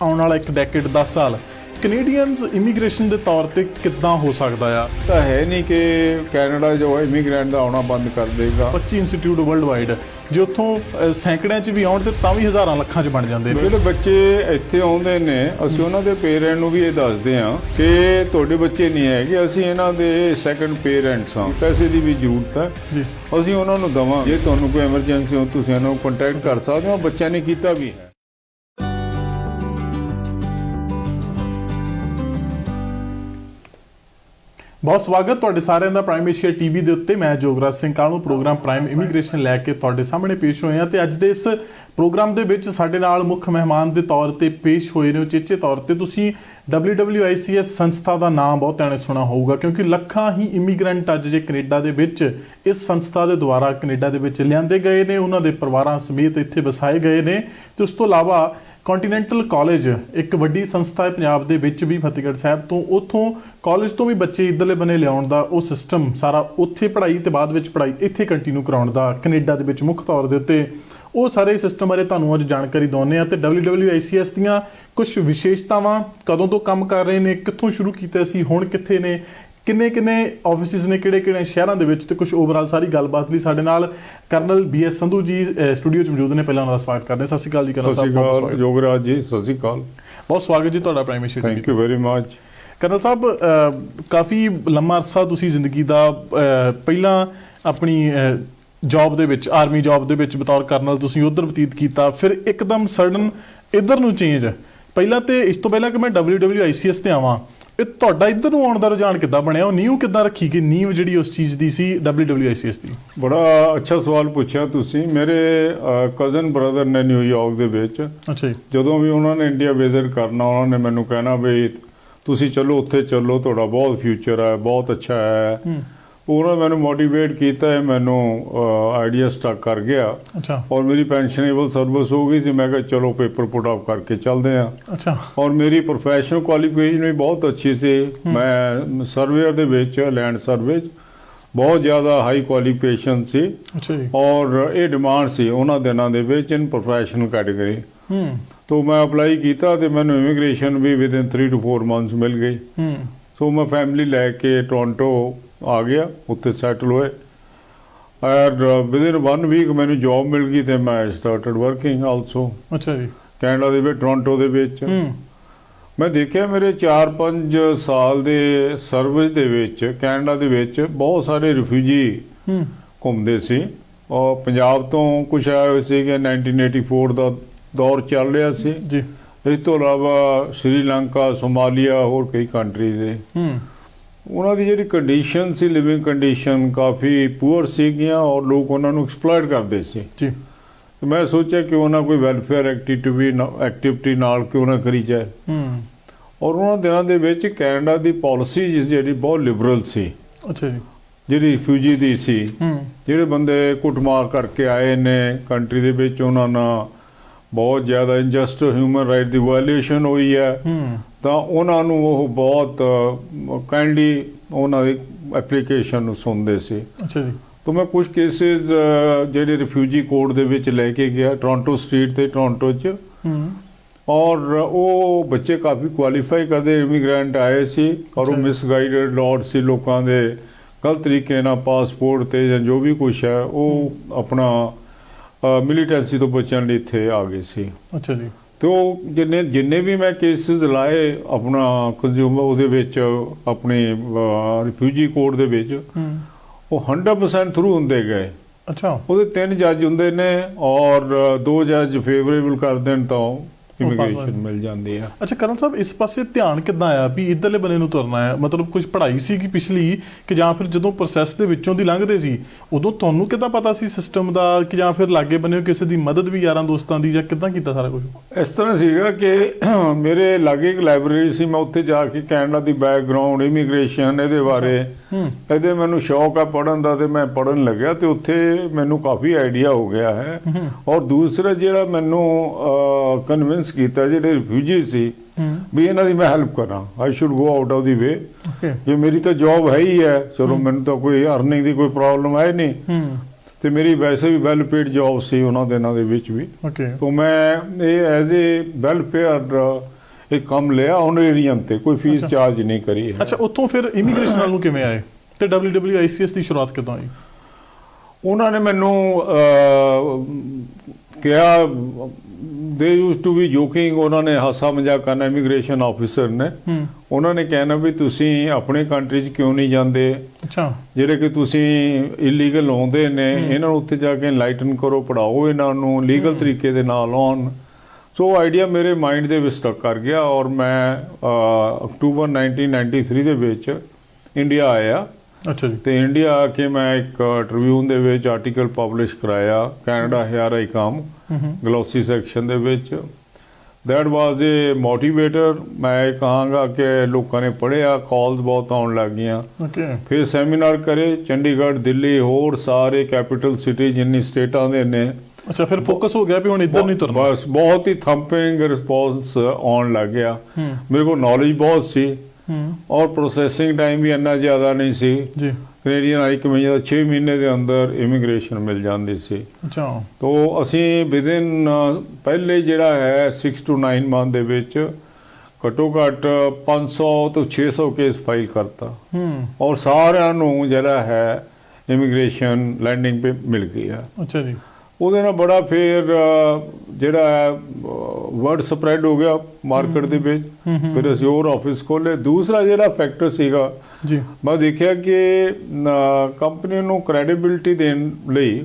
ਆਉਣ ਵਾਲਾ ਇੱਕ ਡੈਕੇਡ 10 ਸਾਲ ਕੈਨੇਡੀਅਨਸ ਇਮੀਗ੍ਰੇਸ਼ਨ ਦੇ ਤੌਰ ਤੇ ਕਿੱਦਾਂ ਹੋ ਸਕਦਾ ਆ? ਤਾਂ ਹੈ ਨਹੀਂ ਕਿ ਕੈਨੇਡਾ ਜੋ ਇਮੀਗ੍ਰੈਂਟ ਦਾ ਆਉਣਾ ਬੰਦ ਕਰ ਦੇਗਾ। 25 ਇੰਸਟੀਚਿਊਟ ਵਰਲਡ ਵਾਈਡ ਜੇ ਉੱਥੋਂ ਸੈਂਕੜਿਆਂ 'ਚ ਵੀ ਆਉਣ ਤੇ ਤਾਂ ਵੀ ਹਜ਼ਾਰਾਂ ਲੱਖਾਂ 'ਚ ਬਣ ਜਾਂਦੇ ਨੇ। ਜਿਹੜੇ ਬੱਚੇ ਇੱਥੇ ਆਉਂਦੇ ਨੇ ਅਸੀਂ ਉਹਨਾਂ ਦੇ ਪੇਰੈਂਟ ਨੂੰ ਵੀ ਇਹ ਦੱਸਦੇ ਹਾਂ ਕਿ ਤੁਹਾਡੇ ਬੱਚੇ ਨਹੀਂ ਹੈਗੇ, ਅਸੀਂ ਇਹਨਾਂ ਦੇ ਸੈਕੰਡ ਪੇਰੈਂਟਸ ਹਾਂ, ਪੈਸੇ ਦੀ ਵੀ ਜ਼ਰੂਰਤ ਹੈ ਜੀ, ਅਸੀਂ ਉਹਨਾਂ ਨੂੰ ਦੇਵਾਂ। ਜੇ ਤੁਹਾਨੂੰ ਕੋਈ ਐਮਰਜੈਂਸੀ ਹੋ ਤੁਸੀਂ ਇਹਨਾਂ ਨੂੰ ਕੰਟੈਕਟ ਕਰ ਸਕਦੇ ਹੋ। ਬੱਚਿਆਂ ਨੇ ਕੀਤਾ ਵੀ ਹੈ। ਬਹੁਤ ਸਵਾਗਤ ਤੁਹਾਡੇ ਸਾਰਿਆਂ ਦਾ ਪ੍ਰਾਈਮ ਏਸ਼ੀਆ ਟੀਵੀ ਦੇ ਉੱਤੇ। ਮੈਂ Jograj Singh Kalu program Prime Immigration ਲੈ ਕੇ ਤੁਹਾਡੇ ਸਾਹਮਣੇ ਪੇਸ਼ ਹੋਏ ਹਾਂ ਤੇ ਅੱਜ ਦੇ ਇਸ ਪ੍ਰੋਗਰਾਮ ਦੇ ਵਿੱਚ ਸਾਡੇ ਨਾਲ ਮੁੱਖ ਮਹਿਮਾਨ ਦੇ ਤੌਰ ਤੇ ਪੇਸ਼ ਹੋਏ ਨੇ। ਉਚੇਚੇ ਤੌਰ ਤੇ ਤੁਸੀਂ WWICS ਸੰਸਥਾ ਦਾ ਨਾਮ ਬਹੁਤਿਆਂ ਨੇ ਸੁਣਾ ਹੋਊਗਾ ਕਿਉਂਕਿ ਲੱਖਾਂ ਹੀ ਇਮੀਗ੍ਰੈਂਟ ਅੱਜ ਜੇ ਕੈਨੇਡਾ ਦੇ ਵਿੱਚ ਇਸ ਸੰਸਥਾ ਦੇ ਦੁਆਰਾ ਕੈਨੇਡਾ ਦੇ ਵਿੱਚ ਲਿਆਂਦੇ ਗਏ ਨੇ, ਉਹਨਾਂ ਦੇ ਪਰਿਵਾਰਾਂ ਸਮੇਤ ਇੱਥੇ ਵਸਾਏ ਗਏ ਨੇ। ਤੇ ਉਸ ਤੋਂ ਇਲਾਵਾ ਕੰਟੀਨੈਂਟਲ ਕਾਲਜ ਇੱਕ ਵੱਡੀ ਸੰਸਥਾ ਹੈ ਪੰਜਾਬ ਦੇ ਵਿੱਚ ਵੀ, ਫਤਿਹਗੜ੍ਹ ਸਾਹਿਬ ਤੋਂ। ਉੱਥੋਂ ਕਾਲਜ ਤੋਂ ਵੀ ਬੱਚੇ ਇੱਧਰਲੇ ਬਨੇ ਲਿਆਉਣ ਦਾ ਉਹ ਸਿਸਟਮ ਸਾਰਾ, ਉੱਥੇ ਪੜ੍ਹਾਈ ਤੇ ਬਾਅਦ ਵਿੱਚ ਪੜ੍ਹਾਈ ਇੱਥੇ ਕੰਟੀਨਿਊ ਕਰਾਉਣ ਦਾ ਕੈਨੇਡਾ ਦੇ ਵਿੱਚ ਮੁੱਖ ਤੌਰ ਦੇ ਉੱਤੇ, ਉਹ ਸਾਰੇ ਸਿਸਟਮ ਬਾਰੇ ਤੁਹਾਨੂੰ ਅੱਜ ਜਾਣਕਾਰੀ ਦਿਵਾਉਂਦੇ ਹਾਂ। ਤੇ WWICS ਦੀਆਂ ਕੁਝ ਵਿਸ਼ੇਸ਼ਤਾਵਾਂ, ਕਦੋਂ ਤੋਂ ਕੰਮ ਕਰ ਰਹੇ ਨੇ, ਕਿੱਥੋਂ ਸ਼ੁਰੂ ਕੀਤਾ ਸੀ, ਹੁਣ ਕਿੱਥੇ ਨੇ, ਕਿੰਨੇ ਆਫਿਸਿਸ ਨੇ, ਕਿਹੜੇ ਸ਼ਹਿਰਾਂ ਦੇ ਵਿੱਚ, ਤੇ ਕੁਝ ਓਵਰਆਲ ਸਾਰੀ ਗੱਲਬਾਤ ਲਈ ਸਾਡੇ ਨਾਲ colonel BS Sandhu ji studio 'ਚ ਮੌਜੂਦ ਨੇ। ਪਹਿਲਾਂ ਉਹਨਾਂ ਦਾ ਸਵਾਗਤ ਕਰਦੇ ਹਾਂ। ਸਤਿ ਸ਼੍ਰੀ ਅਕਾਲ ਜੀ ਕਰਨਲ ਸਾਹਿਬ। ਸਤਿ ਸ਼੍ਰੀ ਅਕਾਲ ਜੋਗਰਾਜ ਜੀ, ਸਤਿ ਸ਼੍ਰੀ ਅਕਾਲ, ਬਹੁਤ ਸਵਾਗਤ ਜੀ ਤੁਹਾਡਾ Prime Asia. Thank you very much. Colonel ਸਾਹਿਬ, ਕਾਫੀ ਲੰਮਾ ਅਰਸਾ ਤੁਸੀਂ ਜ਼ਿੰਦਗੀ ਦਾ ਪਹਿਲਾਂ ਆਪਣੀ ਜੌਬ ਦੇ ਵਿੱਚ, ਆਰਮੀ ਜੌਬ ਦੇ ਵਿੱਚ ਬਤੌਰ ਕਰਨਲ ਤੁਸੀਂ ਉੱਧਰ ਬਤੀਤ ਕੀਤਾ, ਫਿਰ ਇੱਕਦਮ ਸਡਨ ਇੱਧਰ ਨੂੰ ਚੇਂਜ। ਪਹਿਲਾਂ ਤੇ ਇਸ ਤੋਂ ਪਹਿਲਾਂ ਕਿ ਮੈਂ WWICS ਤੇ ਆਵਾਂ, ਇਹ ਤੁਹਾਡਾ ਇੱਧਰ ਨੂੰ ਆਉਣ ਦਾ ਰੁਝਾਨ ਕਿੱਦਾਂ ਬਣਿਆ? ਉਹ ਨੀਂਹ ਕਿੱਦਾਂ ਰੱਖੀ ਗਈ, ਨੀਂਹ ਜਿਹੜੀ ਉਸ ਚੀਜ਼ ਦੀ ਸੀ WWICS ਦੀ? ਬੜਾ ਅੱਛਾ ਸਵਾਲ ਪੁੱਛਿਆ ਤੁਸੀਂ। ਮੇਰੇ ਕਜ਼ਨ ਬ੍ਰਦਰ ਨੇ ਨਿਊਯਾਰਕ ਦੇ ਵਿੱਚ, ਅੱਛਾ ਜੀ, ਜਦੋਂ ਵੀ ਉਹਨਾਂ ਨੇ ਇੰਡੀਆ ਵਿਜ਼ਿਟ ਕਰਨਾ ਉਹਨਾਂ ਨੇ ਮੈਨੂੰ ਕਹਿਣਾ ਵੀ ਤੁਸੀਂ ਚਲੋ ਉੱਥੇ ਚੱਲੋ, ਤੁਹਾਡਾ ਬਹੁਤ ਫਿਊਚਰ ਹੈ, ਬਹੁਤ ਅੱਛਾ ਹੈ। ਉਹਨਾਂ ਨੇ ਮੈਨੂੰ ਮੋਟੀਵੇਟ ਕੀਤਾ, ਮੈਨੂੰ ਆਈਡੀਆ ਸਟਕ ਕਰ ਗਿਆ। ਅੱਛਾ। ਔਰ ਮੇਰੀ ਪੈਨਸ਼ਨੇਬਲ ਸਰਵਿਸ ਹੋ ਗਈ ਸੀ। ਮੈਂ ਕਿਹਾ ਚਲੋ ਪੇਪਰ ਪੁੱਟ ਆਪ ਕਰਕੇ ਚੱਲਦੇ ਹਾਂ। ਅੱਛਾ। ਔਰ ਮੇਰੀ ਪ੍ਰੋਫੈਸ਼ਨਲ ਕੁਆਲੀਫਿਕੇਸ਼ਨ ਵੀ ਬਹੁਤ ਅੱਛੀ ਸੀ। ਮੈਂ ਸਰਵੇਅਰ ਦੇ ਵਿੱਚ, ਲੈਂਡ ਸਰਵੇ ਬਹੁਤ ਜ਼ਿਆਦਾ ਹਾਈ ਕੁਆਲੀਫਿਕੇਸ਼ਨ ਸੀ। ਅੱਛਾ ਜੀ। ਔਰ ਇਹ ਡਿਮਾਂਡ ਸੀ ਉਹਨਾਂ ਦਿਨਾਂ ਦੇ ਵਿੱਚ ਇਨ ਪ੍ਰੋਫੈਸ਼ਨਲ ਕੈਟੇਗਰੀ। तो मैं अप्लाई किया तो मैं इमिग्रेशन भी विदिन 3 to 4 मंथ्स मिल गई। सो मैं फैमिली लैके टोरंटो आ गया, उत्थे सैटल होए और विदिन 1 वीक मैंने जॉब मिल गई तो मैं स्टार्टड वर्किंग आल्सो। अच्छा जी। कैनेडा दे विच टोरंटो दे विच मैं देखिया मेरे 4-5 साल दे सर्विस दे विच कैनेडा दे विच बहुत सारे रिफ्यूजी घूमते सी और पंजाब तो कुछ आए हुए सी कि 1984 का दौर चल रहा सी जी। इस तो इलावा श्रीलंका, सोमालिया और कई कंट्री दे उन्हां दी जिहड़ी कंडीशन सी, लिविंग कंडीशन काफ़ी पुअर सीगियां और लोग उन्हां नूं एक्सप्लॉइट करते सी जी। तो मैं सोचा कि उन्हां कोई वैलफेयर एक्टिविटी नाल क्यों ना करी जाए। और उन्हां दिनां दे विच कैनेडा दी पॉलिसी जिहड़ी बहुत लिबरल सी। अच्छा जी। जिहड़ी रिफ्यूजी दी सी, जिहड़े बंदे कुटमार करके आए ने कंट्री दे विच, उन्हां नाल बहुत ज़्यादा इनजस्ट ह्यूमन राइट की वायलेशन हुई है, तो उन्होंने वो बहुत काइंडली उन्होंने एप्लीकेशन सुनते सी। अच्छा जी। तो मैं कुछ केसेस जेडे रिफ्यूजी कोर्ट दे विच लेके गया टोरंटो स्ट्रीट ते टोरंटो च, और वो बच्चे काफ़ी क्वालीफाई करते इमिग्रेंट आए सी और वो मिसगाइडेड लॉट सी, लोगों के गलत तरीके ना पासपोर्ट ते या जो भी कुछ है वो अपना मिलीटेंसी तो बचने लिए इत्थे आ गए सी। अच्छा जी। तो जिन्ने भी मैं केसेस लाए अपना कंज्यूमर उहदे विच अपने रिफ्यूजी कोर्ट दे विच वो 100% थ्रू हुंदे गए। अच्छा। उहदे 3 जज हुंदे ने और 2 जज फेवरेबल कर देण तो इमिग्रेशन मिल जाती है। अच्छा करन साहब, इस पासे ध्यान किद्दां आया भी इधरले बने नूं तुरना है? मतलब कुछ पढ़ाई सी कि पिछली कि जां फिर जदों प्रोसैस दे विचों दी लंघदे सी उदों तुहानूं किद्दां पता सी सिस्टम दा, कि जां फिर लागे बने किसी दी मदद भी यारां दोस्तां दी, जां किद्दां कीता सारा कुछ? इस तरह सीगा कि मेरे लागे एक लाइब्रेरी सी, मैं उत्थे जाके कैनेडा दी बैकग्राउंड, इमिग्रेशन इहदे बारे इहदे मैनूं शौक है पढ़न दा, ते मैं पढ़न लग्या तो उत्थे मैनूं काफ़ी आइडिया हो गया है। और दूसरा जिहड़ा मैनूं कन्विंस कीता जिहड़े रिफ्यूजी सी भी इन्हां दी मैं हेल्प करा, I should go out of the way. ये मेरी तो जॉब है ही है, चलो मैनूं तो कोई अर्निंग दी कोई प्रॉब्लम है नहीं, ਤੇ ਮੇਰੀ ਵੈਸੇ ਵੀ ਵੈਲ ਪੇਡ ਜੌਬ ਸੀ ਉਹਨਾਂ ਦਿਨਾਂ ਦੇ ਵਿੱਚ ਵੀ। ਓਕੇ। तो मैं ये एज ए वेलफेयर एक ਕੰਮ ਲਿਆ ऑनरेरियम ਤੇ ਕੋਈ ਫੀਸ ਚਾਰਜ ਨਹੀਂ ਕਰੀ ਹੈ। ਅੱਛਾ, ਉੱਥੋਂ ਫਿਰ ਇਮੀਗ੍ਰੇਸ਼ਨ ਵੱਲ ਨੂੰ ਕਿਵੇਂ ਆਏ ਤੇ WWICS ਦੀ ਸ਼ੁਰੂਆਤ ਕਿੱਦਾਂ ਹੋਈ? ਉਹਨਾਂ ਨੇ ਮੈਨੂੰ ਕਿਹਾ, ਦੇ ਯੂਜ਼ਡ ਟੂ ਬੀ ਜੋਕਿੰਗ, ਉਹਨਾਂ ਨੇ ਹਾਸਾ ਮਜ਼ਾਕ ਕਰਨਾ ਇਮੀਗ੍ਰੇਸ਼ਨ ਆਫੀਸਰ ਨੇ। ਉਹਨਾਂ ਨੇ ਕਹਿਣਾ ਵੀ ਤੁਸੀਂ ਆਪਣੇ ਕੰਟਰੀ 'ਚ ਕਿਉਂ ਨਹੀਂ ਜਾਂਦੇ? ਅੱਛਾ। ਜਿਹੜੇ ਕਿ ਤੁਸੀਂ ਇਲੀਗਲ ਆਉਂਦੇ ਨੇ ਇਹਨਾਂ ਨੂੰ ਉੱਥੇ ਜਾ ਕੇ ਇਨਲਾਈਟਨ ਕਰੋ, ਪੜਾਓ ਇਹਨਾਂ ਨੂੰ ਲੀਗਲ ਤਰੀਕੇ ਦੇ ਨਾਲ ਆਉਣ। ਸੋ ਆਈਡੀਆ ਮੇਰੇ ਮਾਈਂਡ ਦੇ ਵਿੱਚ ਸਟਕ ਕਰ ਗਿਆ ਔਰ ਮੈਂ ਅਕਤੂਬਰ 1993 ਦੇ ਵਿੱਚ ਇੰਡੀਆ ਆਇਆ। ਅੱਛਾ ਜੀ। ਤੇ ਇੰਡੀਆ ਆ ਕੇ ਮੈਂ ਇੱਕ ਟ੍ਰਿਬਿਊਨ ਦੇ ਵਿੱਚ ਆਰਟੀਕਲ ਪਬਲਿਸ਼ ਕਰਾਇਆ, Canada here I come, glossy section ਦੇ ਵਿੱਚ। That was a motivator. ਮੈਂ ਇਹ ਕਹਾਂਗਾ ਕਿ ਲੋਕਾਂ ਨੇ ਪੜ੍ਹਿਆ, ਕਾਲਸ ਬਹੁਤ ਆਉਣ ਲੱਗ ਗਈਆਂ। ਓਕੇ। ਫਿਰ ਸੈਮੀਨਾਰ ਕਰੇ ਚੰਡੀਗੜ੍ਹ, ਦਿੱਲੀ, ਹੋਰ ਸਾਰੇ ਕੈਪੀਟਲ ਸਿਟੀ ਜਿੰਨੀ ਸਟੇਟਾਂ ਦੇ ਨੇ। ਅੱਛਾ, ਫਿਰ ਫੋਕਸ ਹੋ ਗਿਆ ਵੀ ਹੁਣ ਇੱਧਰ ਨਹੀਂ ਤੁਰਨਾ। ਬਸ ਬਹੁਤ ਹੀ ਥੰਪਿੰਗ ਰਿਸਪੌਂਸ ਆਉਣ ਲੱਗ ਗਿਆ। ਮੇਰੇ ਕੋਲ ਨੌਲੇਜ ਬਹੁਤ ਸੀ ਔਰ ਪ੍ਰੋਸੈਸਿੰਗ ਟਾਈਮ ਵੀ ਇੰਨਾ ਜ਼ਿਆਦਾ ਨਹੀਂ ਸੀ ਜੀ। ਕੈਨੇਡੀਅਨ ਹਾਈ ਕਮਿਸ਼ਨ ਦਾ 6 ਮਹੀਨੇ ਦੇ ਅੰਦਰ ਇਮੀਗ੍ਰੇਸ਼ਨ ਮਿਲ ਜਾਂਦੀ ਸੀ। ਅੱਛਾ। ਤੋ ਅਸੀਂ ਵਿਦਿਨ ਪਹਿਲੇ ਜਿਹੜਾ ਹੈ 6 to 9 ਮੰਥ ਦੇ ਵਿੱਚ ਘੱਟੋ ਘੱਟ 500 ਤੋਂ 600 ਕੇਸ ਫਾਈਲ ਕਰਤਾ ਔਰ ਸਾਰਿਆਂ ਨੂੰ ਜਿਹੜਾ ਹੈ ਇਮੀਗ੍ਰੇਸ਼ਨ ਲੈਂਡਿੰਗ ਤੇ ਮਿਲ ਗਈ ਹੈ। ਅੱਛਾ ਜੀ। ਉਹਦੇ ਨਾਲ ਬੜਾ ਫਿਰ ਜਿਹੜਾ ਹੈ ਵਰਡ ਸਪਰੈਡ ਹੋ ਗਿਆ ਮਾਰਕੀਟ ਦੇ ਵਿੱਚ। ਫਿਰ ਅਸੀਂ ਹੋਰ ਆਫਿਸ ਖੋਲੇ। ਦੂਸਰਾ ਜਿਹੜਾ ਫੈਕਟਰ ਸੀਗਾ ਜੀ, ਮੈਂ ਦੇਖਿਆ ਕਿ ਕੰਪਨੀ ਨੂੰ ਕ੍ਰੈਡੀਬਿਲਿਟੀ ਦੇਣ ਲਈ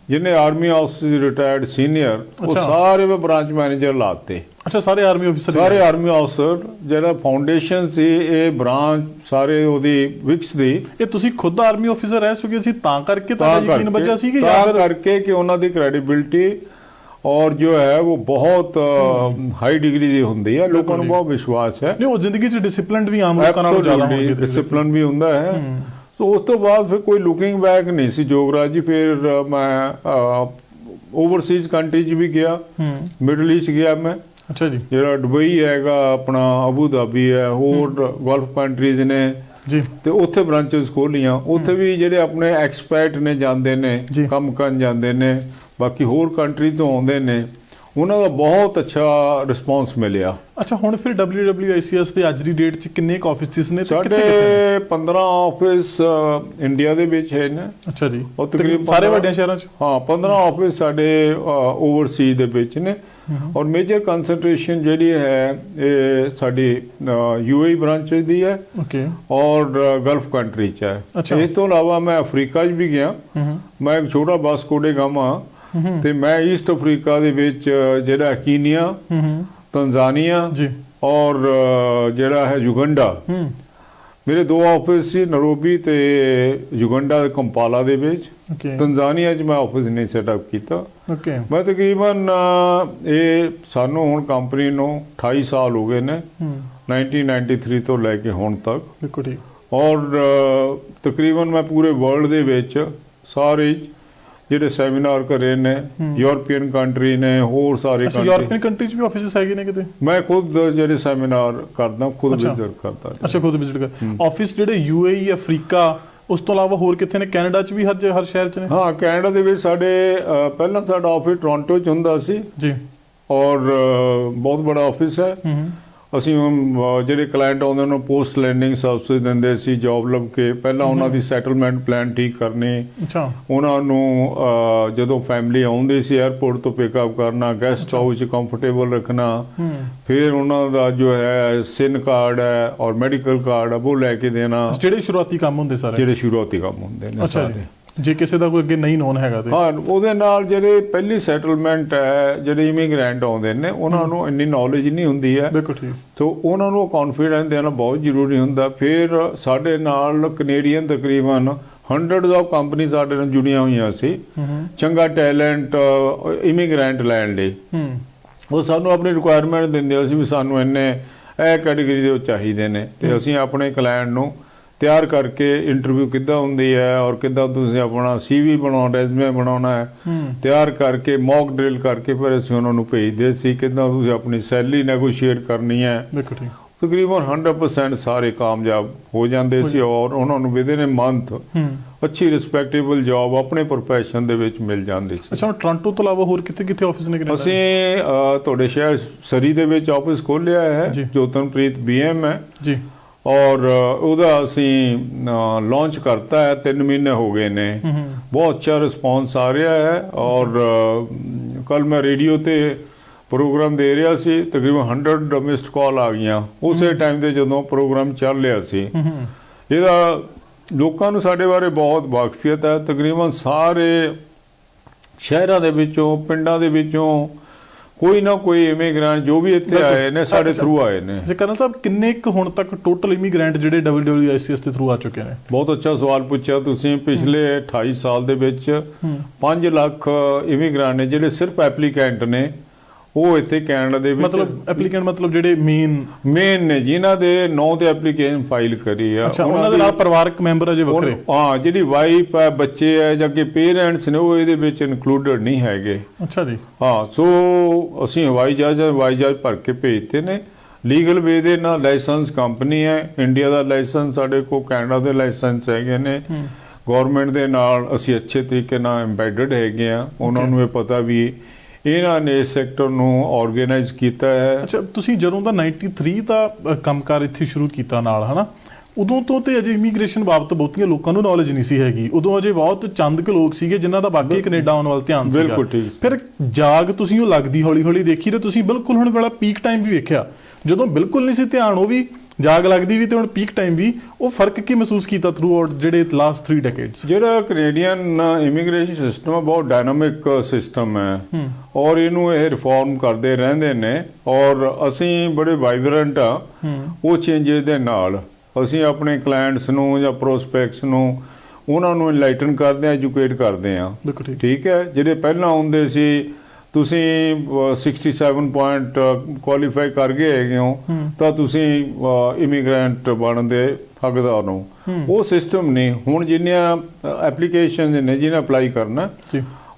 ਜਿਹਨੇ ਆਰਮੀ ਆਫਿਸਰ ਰਿਟਾਇਰਡ ਸੀਨੀਅਰ ਉਹ ਸਾਰੇ ਮੈਂ ਬ੍ਰਾਂਚ ਮੈਨੇਜਰ ਲਾਤੇ। ਅੱਛਾ, ਸਾਰੇ ਆਰਮੀ ਆਫਿਸਰ? ਸਾਰੇ ਆਰਮੀ ਆਫਿਸਰ। ਜਿਹੜਾ ਫਾਊਂਡੇਸ਼ਨ ਸੀ ਇਹ ਬ੍ਰਾਂਚ ਸਾਰੇ ਉਹਦੀ ਵਿਕਸ ਦੀ। ਇਹ ਤੁਸੀਂ ਖੁਦ ਆਰਮੀ ਆਫਿਸਰ ਰਹਿ ਚੁੱਕੇ ਸੀ ਤਾਂ ਕਰਕੇ ਤੁਹਾਡਾ ਯਕੀਨ ਵੱਜਿਆ ਸੀ ਕਿ ਤਾਂ ਕਰਕੇ ਕਿ ਉਹਨਾਂ ਦੀ ਕ੍ਰੈਡੀਬਿਲਿਟੀ और जो है वो बहुत हाई डिग्री ਦੀ ਹੁੰਦੀ ਹੈ, ਲੋਕਾਂ ਨੂੰ ਬਹੁਤ ਵਿਸ਼ਵਾਸ ਹੈ। ਨਹੀਂ, ਉਹ ਜ਼ਿੰਦਗੀ 'ਚ ਡਿਸਪਲਿਨਡ ਵੀ ਆਮ ਲੋਕਾਂ ਨਾਲੋਂ ਜ਼ਿਆਦਾ ਹੋਣਗੇ। ਡਿਸਪਲਿਨ ਵੀ ਹੁੰਦਾ ਹੈ। ਸੋ ਉਸ ਤੋਂ ਬਾਅਦ ਫਿਰ ਕੋਈ ਲੁਕਿੰਗ ਬੈਕ ਨਹੀਂ ਸੀ ਜੋਗਰਾਜ ਜੀ। ਫਿਰ ਮੈਂ ਓਵਰਸੀਜ਼ ਕੰਟਰੀ 'ਚ ਵੀ ਗਿਆ, ਮਿਡਲ ਈਸਟ ਗਿਆ ਮੈਂ। ਅੱਛਾ ਜੀ। ਜਿਹੜਾ ਦੁਬਈ ਹੈਗਾ, ਆਪਣਾ ਅਬੂ ਧਾਬੀ ਹੈ, ਹੋਰ ਗਲਫ ਕੰਟਰੀਜ਼ ਨੇ ਜੀ, ਤੇ ਉੱਥੇ ਬ੍ਰਾਂਚਸ ਖੋਲੀਆਂ। ਉੱਥੇ ਵੀ ਜਿਹੜੇ ਆਪਣੇ ਐਕਸਪੈਰਟ ਨੇ ਜਾਂਦੇ ਨੇ, ਕੰਮ ਕਰਨ ਜਾਂਦੇ ਨੇ, ਬਾਕੀ ਹੋਰ ਕੰਟਰੀ ਤੋਂ ਆਉਂਦੇ ਨੇ, ਉਹਨਾਂ ਦਾ ਬਹੁਤ ਅੱਛਾ ਰਿਸਪੌਂਸ ਮਿਲਿਆ। ਅੱਛਾ, ਹੁਣ ਫਿਰ WWICS ਦੇ ਅੱਜ ਦੀ ਡੇਟ 'ਚ ਕਿੰਨੇ ਕੁ ਆਫਿਸਿਸ ਨੇ? ਸਾਡੇ 15 ਆਫਿਸ ਇੰਡੀਆ ਦੇ ਵਿੱਚ ਹੈ ਨੇ। ਅੱਛਾ ਜੀ। ਉਹ ਤਕਰੀਬਨ ਸਾਰੇ ਵੱਡੇ ਸ਼ਹਿਰਾਂ 'ਚ? ਹਾਂ, 15 ਆਫਿਸ ਸਾਡੇ ਓਵਰਸੀਜ਼ ਦੇ ਵਿੱਚ ਨੇ ਔਰ ਮੇਜਰ ਕਨਸੈਂਟ੍ਰੇਸ਼ਨ ਜਿਹੜੀ ਹੈ ਇਹ ਸਾਡੀ UAE ਬ੍ਰਾਂਚ ਦੀ ਹੈ। ਓਕੇ। ਔਰ ਗਲਫ ਕੰਟਰੀ 'ਚ ਹੈ। ਇਸ ਤੋਂ ਇਲਾਵਾ ਮੈਂ ਅਫਰੀਕਾ 'ਚ ਵੀ ਗਿਆ। ਮੈਂ ਇੱਕ ਛੋਟਾ ਵਾਸਕੋ ਡੇ ਗਾਮਾ ਤੇ ਮੈਂ ਈਸਟ ਅਫਰੀਕਾ ਦੇ ਵਿੱਚ ਜਿਹੜਾ ਕੀਨੀਆ, ਤੰਜ਼ਾਨੀਆ ਜੀ ਔਰ ਜਿਹੜਾ ਹੈ ਯੁਗੰਡਾ, ਮੇਰੇ 2 ਆਫਿਸ ਸੀ, ਨੈਰੋਬੀ ਤੇ ਯੁਗੰਡਾ ਦੇ ਕੰਪਾਲਾ ਦੇ ਵਿੱਚ। ਤੰਜ਼ਾਨੀਆ 'ਚ ਮੈਂ ਆਫਿਸ ਨਹੀਂ ਸੈਟਅਪ ਕੀਤਾ। ਮੈਂ ਤਕਰੀਬਨ ਇਹ ਸਾਨੂੰ ਹੁਣ ਕੰਪਨੀ ਨੂੰ 28 ਸਾਲ ਹੋ ਗਏ ਨੇ, 1993 ਤੋਂ ਲੈ ਕੇ ਹੁਣ ਤੱਕ। ਬਿਲਕੁਲ ਠੀਕ। ਔਰ ਤਕਰੀਬਨ ਮੈਂ ਪੂਰੇ ਵਰਲਡ ਦੇ ਵਿੱਚ ਸਾਰੇ ਜਿਹੜੇ ਸੈਮੀਨਾਰ ਕਰੇ ਨੇ, ਯੂਰਪੀਅਨ ਕੰਟਰੀ ਨੇ, ਹੋਰ ਸਾਰੇ ਯੂਰਪੀਅਨ ਕੰਟਰੀ 'ਚ ਵੀ ਆਫਿਸਿਸ ਹੈਗੇ ਨੇ ਕਿਤੇ? ਮੈਂ ਖੁਦ ਜਿਹੜੇ ਸੈਮੀਨਾਰ ਕਰਦਾ, ਖੁਦ ਵਿਜ਼ਿਟ ਕਰਦਾ। ਅੱਛਾ, ਖੁਦ ਵਿਜ਼ਿਟ ਕਰ। ਆਫਿਸ ਜਿਹੜੇ UAE, ਅਫਰੀਕਾ, ਉਸ ਤੋਂ ਇਲਾਵਾ ਹੋਰ ਕਿੱਥੇ ਨੇ? ਕੈਨੇਡਾ 'ਚ ਵੀ ਹਰ ਸ਼ਹਿਰ 'ਚ ਨੇ? ਹਾਂ, ਕੈਨੇਡਾ ਦੇ ਵਿੱਚ ਸਾਡੇ ਪਹਿਲਾਂ ਸਾਡਾ ਆਫਿਸ ਟੋਰਾਂਟੋ 'ਚ ਹੁੰਦਾ ਸੀ ਜੀ ਔਰ ਬਹੁਤ ਬੜਾ ਆਫਿਸ ਹੈ। ਅਸੀਂ ਜਿਹੜੇ ਕਲਾਇੰਟ ਆਉਂਦੇ ਉਹਨਾਂ ਨੂੰ ਪੋਸਟ ਲੈਂਡਿੰਗ ਸਰਵਿਸ ਦਿੰਦੇ ਸੀ, ਜੌਬ ਲੱਭ ਕੇ ਪਹਿਲਾਂ ਉਹਨਾਂ ਦੀ ਸੈਟਲਮੈਂਟ ਪਲਾਨ ਠੀਕ ਕਰਨੇ। ਅੱਛਾ। ਉਹਨਾਂ ਨੂੰ ਜਦੋਂ ਫੈਮਿਲੀ ਆਉਂਦੀ ਸੀ 에ਅਰਪੋਰਟ ਤੋਂ ਪਿਕਅਪ ਕਰਨਾ, ਗੈਸਟ ਹਾਊਸ 'ਚ ਕੰਫਰਟੇਬਲ ਰੱਖਣਾ, ਫਿਰ ਉਹਨਾਂ ਦਾ ਜੋ ਹੈ ਸਿਨ ਕਾਰਡ ਹੈ ਔਰ ਮੈਡੀਕਲ ਕਾਰਡ ਹੈ ਉਹ ਲੈ ਕੇ ਦੇਣਾ। ਜਿਹੜੇ ਸ਼ੁਰੂਆਤੀ ਕੰਮ ਹੁੰਦੇ ਸਾਰੇ? ਜਿਹੜੇ ਸ਼ੁਰੂਆਤੀ ਕੰਮ ਹੁੰਦੇ ਨੇ ਸਾਰੇ। ਜੇ ਕਿਸੇ ਦਾ ਕੋਈ ਅੱਗੇ ਨਹੀਂ ਨੋਨ ਹੈਗਾ ਤੇ? ਹਾਂ, ਉਹਦੇ ਨਾਲ ਜਿਹੜੇ ਪਹਿਲੀ ਸੈਟਲਮੈਂਟ ਹੈ, ਜਿਹੜੇ ਇਮੀਗ੍ਰੈਂਟ ਆਉਂਦੇ ਨੇ ਉਹਨਾਂ ਨੂੰ ਇੰਨੀ ਨੌਲੇਜ ਨਹੀਂ ਹੁੰਦੀ ਹੈ। ਬਿਲਕੁਲ ਠੀਕ। ਸੋ ਉਹਨਾਂ ਨੂੰ ਕੌਨਫੀਡੈਂਸ ਦੇਣਾ ਬਹੁਤ ਜ਼ਰੂਰੀ ਹੁੰਦਾ। ਫਿਰ ਸਾਡੇ ਨਾਲ ਕੈਨੇਡੀਅਨ ਤਕਰੀਬਨ 100 ਆਫ ਕੰਪਨੀ ਸਾਡੇ ਨਾਲ ਜੁੜੀਆਂ ਹੋਈਆਂ ਸੀ, ਚੰਗਾ ਟੈਲੈਂਟ ਇਮੀਗ੍ਰੈਂਟ ਲੈਣ ਲਈ। ਉਹ ਸਾਨੂੰ ਆਪਣੀ ਰਿਕੁਆਇਰਮੈਂਟ ਦਿੰਦੇ ਸੀ ਵੀ ਸਾਨੂੰ ਇੰਨੇ ਇਹ ਕੈਟੇਗਰੀ ਦੇ ਚਾਹੀਦੇ ਨੇ, ਤੇ ਅਸੀਂ ਆਪਣੇ ਕਲਾਇੰਟ ਨੂੰ ਤਿਆਰ ਕਰਕੇ ਇੰਟਰਵਿਊ ਕਿੱਦਾਂ ਹੁੰਦੀ ਹੈ ਔਰ ਕਿੱਦਾਂ ਤੁਸੀਂ ਆਪਣਾ CV ਬਣਾਉਣਾ, ਰੈਜ਼ੂਮੇ ਬਣਾਉਣਾ ਹੈ, ਤਿਆਰ ਕਰਕੇ ਮੌਕ ਡਰਿਲ ਕਰਕੇ ਫਿਰ ਅਸੀਂ ਉਹਨਾਂ ਨੂੰ ਭੇਜਦੇ ਸੀ ਕਿੱਦਾਂ ਤੁਸੀਂ ਆਪਣੀ ਸੈਲਰੀ ਨੈਗੋਸ਼ੀਏਟ ਕਰਨੀ ਹੈ। ਤਕਰੀਬਨ 100% ਸਾਰੇ ਕਾਮਯਾਬ ਹੋ ਜਾਂਦੇ ਸੀ ਔਰ ਉਹਨਾਂ ਨੂੰ ਵਿਦਿਨ ਅ ਮੰਥ ਅੱਛੀ ਰਿਸਪੈਕਟੇਬਲ ਜੌਬ ਆਪਣੇ ਪ੍ਰੋਫੈਸ਼ਨ ਦੇ ਵਿੱਚ ਮਿਲ ਜਾਂਦੀ ਸੀ। ਅੱਛਾ, ਟੋਰਾਂਟੋ ਤੋਂ ਇਲਾਵਾ ਹੋਰ ਕਿੱਥੇ ਆਫਿਸ ਨੇ ਕੈਨੇਡਾ? ਅਸੀਂ ਤੁਹਾਡੇ ਸ਼ਹਿਰ ਸਰੀ ਦੇ ਵਿੱਚ ਆਫਿਸ ਖੋਲ੍ਹਿਆ ਹੈ, ਜੋਤਨਪ੍ਰੀਤ BM ਹੈ ਜੀ, ਔਰ ਉਹਦਾ ਅਸੀਂ ਲਾਂਚ ਕਰਤਾ ਹੈ, 3 ਮਹੀਨੇ ਹੋ ਗਏ ਨੇ। ਬਹੁਤ ਅੱਛਾ ਰਿਸਪੌਂਸ ਆ ਰਿਹਾ ਹੈ ਔਰ ਕੱਲ ਮੈਂ ਰੇਡੀਓ ਤੇ ਪ੍ਰੋਗਰਾਮ ਦੇ ਰਿਹਾ ਸੀ, ਤਕਰੀਬਨ 100 ਮਿਸਡ ਕਾਲ ਆ ਗਈਆਂ ਉਸੇ ਟਾਈਮ ਤੇ ਜਦੋਂ ਪ੍ਰੋਗਰਾਮ ਚੱਲ ਰਿਹਾ ਸੀ। ਇਹਦਾ ਲੋਕਾਂ ਨੂੰ ਸਾਡੇ ਬਾਰੇ ਬਹੁਤ ਵਾਕਫੀਅਤ ਹੈ। ਤਕਰੀਬਨ ਸਾਰੇ ਸ਼ਹਿਰਾਂ ਦੇ ਵਿੱਚੋਂ, ਪਿੰਡਾਂ ਦੇ ਵਿੱਚੋਂ ਕੋਈ ਨਾ ਕੋਈ ਇਮੀਗ੍ਰੈਂਟ ਜੋ ਵੀ ਇੱਥੇ ਆਏ ਨੇ ਸਾਡੇ ਥਰੂ ਆਏ ਨੇ। ਜੀ ਕਰਨਲ ਸਾਹਿਬ, ਕਿੰਨੇ ਕੁ ਹੁਣ ਤੱਕ ਟੋਟਲ ਇਮੀਗ੍ਰੈਂਟ ਜਿਹੜੇ WWICS ਦੇ ਥਰੂ ਆ ਚੁੱਕੇ ਨੇ? ਬਹੁਤ ਅੱਛਾ ਸਵਾਲ ਪੁੱਛਿਆ ਤੁਸੀਂ। ਪਿਛਲੇ 28 ਸਾਲ ਦੇ ਵਿੱਚ 5 ਲੱਖ ਇਮੀਗ੍ਰੈਂਟ ਨੇ ਜਿਹੜੇ ਸਿਰਫ ਐਪਲੀਕੈਂਟ ਨੇ, ਉਹ ਇੱਥੇ ਕੈਨੇਡਾ ਦੇ ਵਿੱਚ ਮਤਲਬ ਐਪਲੀਕੈਂਟ ਮਤਲਬ ਜਿਹੜੇ ਮੇਨ ਨੇ ਜਿਨ੍ਹਾਂ ਦੇ ਨਾਂ ਤੇ ਐਪਲੀਕੇਸ਼ਨ ਫਾਈਲ ਕਰੀ ਆ, ਉਹਨਾਂ ਦੇ ਨਾਲ ਪਰਿਵਾਰਕ ਮੈਂਬਰ ਅਜੇ ਵੱਖਰੇ? ਹਾਂ, ਜਿਹੜੀ ਵਾਈਫ ਹੈ, ਬੱਚੇ ਹੈ ਜਾਂ ਕਿ ਪੇਰੈਂਟਸ ਨੇ, ਉਹ ਇਹਦੇ ਵਿੱਚ ਇਨਕਲੂਡਡ ਨਹੀਂ ਹੈਗੇ। ਅੱਛਾ ਜੀ। ਹਾਂ, ਸੋ ਅਸੀਂ ਹਵਾਈ ਜਹਾਜ਼ ਭਰ ਕੇ ਭੇਜਤੇ ਨੇ ਲੀਗਲ ਵੇ ਦੇ ਨਾਲ। ਲਾਇਸੈਂਸ ਕੰਪਨੀ ਹੈ, ਇੰਡੀਆ ਦਾ ਲਾਇਸੈਂਸ ਸਾਡੇ ਕੋਲ, ਕੈਨੇਡਾ ਦੇ ਲਾਇਸੈਂਸ ਹੈਗੇ ਨੇ। ਗਵਰਨਮੈਂਟ ਦੇ ਨਾਲ ਅਸੀਂ ਅੱਛੇ ਤਰੀਕੇ ਨਾਲ ਐਮਬੈਡਡ ਹੈਗੇ ਆ। ਉਹਨਾਂ ਨੂੰ ਇਹ ਪਤਾ ਵੀ ਇਹਨਾਂ ਨੇ ਇਸ ਸੈਕਟਰ ਨੂੰ ਆਰਗੇਨਾਈਜ਼ ਕੀਤਾ ਹੈ। ਅੱਛਾ, ਤੁਸੀਂ ਜਦੋਂ ਦਾ 93 ਦਾ ਕੰਮਕਾਰ ਇੱਥੇ ਸ਼ੁਰੂ ਕੀਤਾ ਨਾਲ, ਹਨਾ, ਉਦੋਂ ਤੋਂ ਤੇ ਅਜੇ ਇਮੀਗ੍ਰੇਸ਼ਨ ਬਾਬਤ ਬਹੁਤੀਆਂ ਲੋਕਾਂ ਨੂੰ ਨੌਲੇਜ ਨਹੀਂ ਸੀ ਹੈਗੀ। ਉਦੋਂ ਅਜੇ ਬਹੁਤ ਚੰਦ ਕੁ ਲੋਕ ਸੀਗੇ ਜਿਨ੍ਹਾਂ ਦਾ ਬਾਕੀ ਕੈਨੇਡਾ ਆਉਣ ਵੱਲ ਧਿਆਨ ਸੀਗਾ। ਬਿਲਕੁਲ ਠੀਕ। ਫਿਰ ਜਾਗ ਤੁਸੀਂ ਉਹ ਲੱਗਦੀ ਹੌਲੀ ਹੌਲੀ ਦੇਖੀ ਤੇ ਤੁਸੀਂ ਬਿਲਕੁਲ ਹੁਣ ਵਾਲਾ ਪੀਕ ਟਾਈਮ ਵੀ ਵੇਖਿਆ, ਜਦੋਂ ਬਿਲਕੁਲ ਨਹੀਂ ਸੀ ਧਿਆਨ, ਉਹ ਵੀ ਜਾਗ ਲੱਗਦੀ ਵੀ ਤੇ ਹੁਣ ਪੀਕ ਟਾਈਮ ਵੀ, ਉਹ ਫਰਕ ਕੀ ਮਹਿਸੂਸ ਕੀਤਾ ਥਰੂ ਆਊਟ ਜਿਹੜੇ ਲਾਸਟ 3 ਡੈਕੇਡਸ? ਜਿਹੜਾ ਕੈਨੇਡੀਅਨ ਇਮੀਗ੍ਰੇਸ਼ਨ ਸਿਸਟਮ ਹੈ ਬਹੁਤ ਡਾਇਨਾਮਿਕ ਸਿਸਟਮ ਹੈ ਔਰ ਇਹਨੂੰ ਇਹ ਰਿਫਾਰਮ ਕਰਦੇ ਰਹਿੰਦੇ ਨੇ ਔਰ ਅਸੀਂ ਬੜੇ ਵਾਈਬ੍ਰੈਂਟ ਆ ਉਹ ਚੇਂਜਸ ਦੇ ਨਾਲ। ਅਸੀਂ ਆਪਣੇ ਕਲਾਇੰਟਸ ਨੂੰ ਜਾਂ ਪ੍ਰੋਸਪੈਕਟਸ ਨੂੰ ਉਹਨਾਂ ਨੂੰ ਇਨਲਾਈਟਨ ਕਰਦੇ ਆ, ਐਜੂਕੇਟ ਕਰਦੇ ਆ। ਠੀਕ ਹੈ, ਜਿਹੜੇ ਪਹਿਲਾਂ ਆਉਂਦੇ ਸੀ ਤੁਸੀਂ 67 ਪੁਆਇੰਟ ਕੁਆਲੀਫਾਈ ਕਰ ਗਏ ਹੈਗੇ ਹੋ ਤਾਂ ਤੁਸੀਂ ਇਮੀਗ੍ਰੈਂਟ ਬਣਨ ਦੇ ਹੱਕਦਾਰ ਹੋ, ਉਹ ਸਿਸਟਮ ਨਹੀਂ। ਹੁਣ ਜਿੰਨੀਆਂ ਐਪਲੀਕੇਸ਼ਨ ਨੇ ਜਿਹਨੇ ਅਪਲਾਈ ਕਰਨਾ,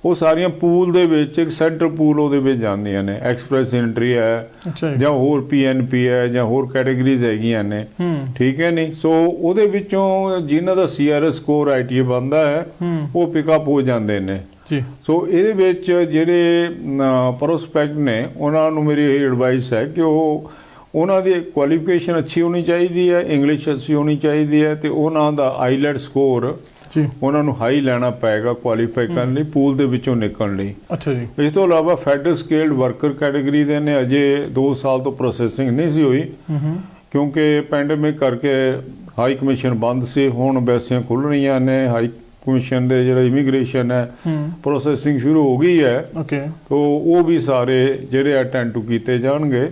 ਉਹ ਸਾਰੀਆਂ ਪੂਲ ਦੇ ਵਿੱਚ, ਇੱਕ ਸੈਂਟਰ ਪੂਲ ਉਹਦੇ ਵਿੱਚ ਜਾਂਦੀਆਂ ਨੇ। ਐਕਸਪ੍ਰੈਸ ਐਂਟਰੀ ਹੈ ਜਾਂ ਹੋਰ PNP ਹੈ ਜਾਂ ਹੋਰ ਕੈਟਾਗਰੀਜ਼ ਹੈਗੀਆਂ ਨੇ। ਠੀਕ ਹੈ ਨਹੀਂ, ਸੋ ਉਹਦੇ ਵਿੱਚੋਂ ਜਿਨ੍ਹਾਂ ਦਾ CRS ਸਕੋਰ ITA ਬਣਦਾ ਹੈ ਉਹ ਪਿਕਅਪ ਹੋ ਜਾਂਦੇ ਨੇ ਜੀ। ਸੋ ਇਹਦੇ ਵਿੱਚ ਜਿਹੜੇ ਪ੍ਰੋਸਪੈਕਟ ਨੇ ਉਹਨਾਂ ਨੂੰ ਮੇਰੀ ਇਹ ਐਡਵਾਈਸ ਹੈ ਕਿ ਉਹਨਾਂ ਦੀ ਕੁਆਲੀਫਿਕੇਸ਼ਨ ਅੱਛੀ ਹੋਣੀ ਚਾਹੀਦੀ ਹੈ, ਇੰਗਲਿਸ਼ ਅੱਛੀ ਹੋਣੀ ਚਾਹੀਦੀ ਹੈ ਤੇ ਉਹਨਾਂ ਦਾ IELTS ਸਕੋਰ ਉਹਨਾਂ ਨੂੰ ਹਾਈ ਲੈਣਾ ਪਏਗਾ ਕੁਆਲੀਫਾਈ ਕਰਨ ਲਈ, ਪੂਲ ਦੇ ਵਿੱਚੋਂ ਨਿਕਲਣ ਲਈ। ਅੱਛਾ ਜੀ। ਇਸ ਤੋਂ ਇਲਾਵਾ ਫੈਡਰਲ ਸਕੇਲਡ ਵਰਕਰ ਕੈਟਾਗਰੀ ਦੇ ਨੇ ਅਜੇ 2 ਸਾਲ ਤੋਂ ਪ੍ਰੋਸੈਸਿੰਗ ਨਹੀਂ ਸੀ ਹੋਈ ਕਿਉਂਕਿ ਪੈਂਡੇਮਿਕ ਕਰਕੇ ਹਾਈ ਕਮਿਸ਼ਨ ਬੰਦ ਸੀ। ਹੁਣ ਵੈਸੀਆਂ ਖੁੱਲ੍ਹ ਰਹੀਆਂ ਨੇ। ਹਾਈ ਕਮਿਸ਼ਨ ਦੇ ਜਿਹੜਾ ਇਮੀਗ੍ਰੇਸ਼ਨ ਹੈ ਪ੍ਰੋਸੈਸਿੰਗ ਸ਼ੁਰੂ ਹੋ ਗਈ ਹੈ। ਤੋ ਉਹ ਵੀ ਸਾਰੇ ਜਿਹੜੇ ਅਟੈਂਡ ਕੀਤੇ ਜਾਣਗੇ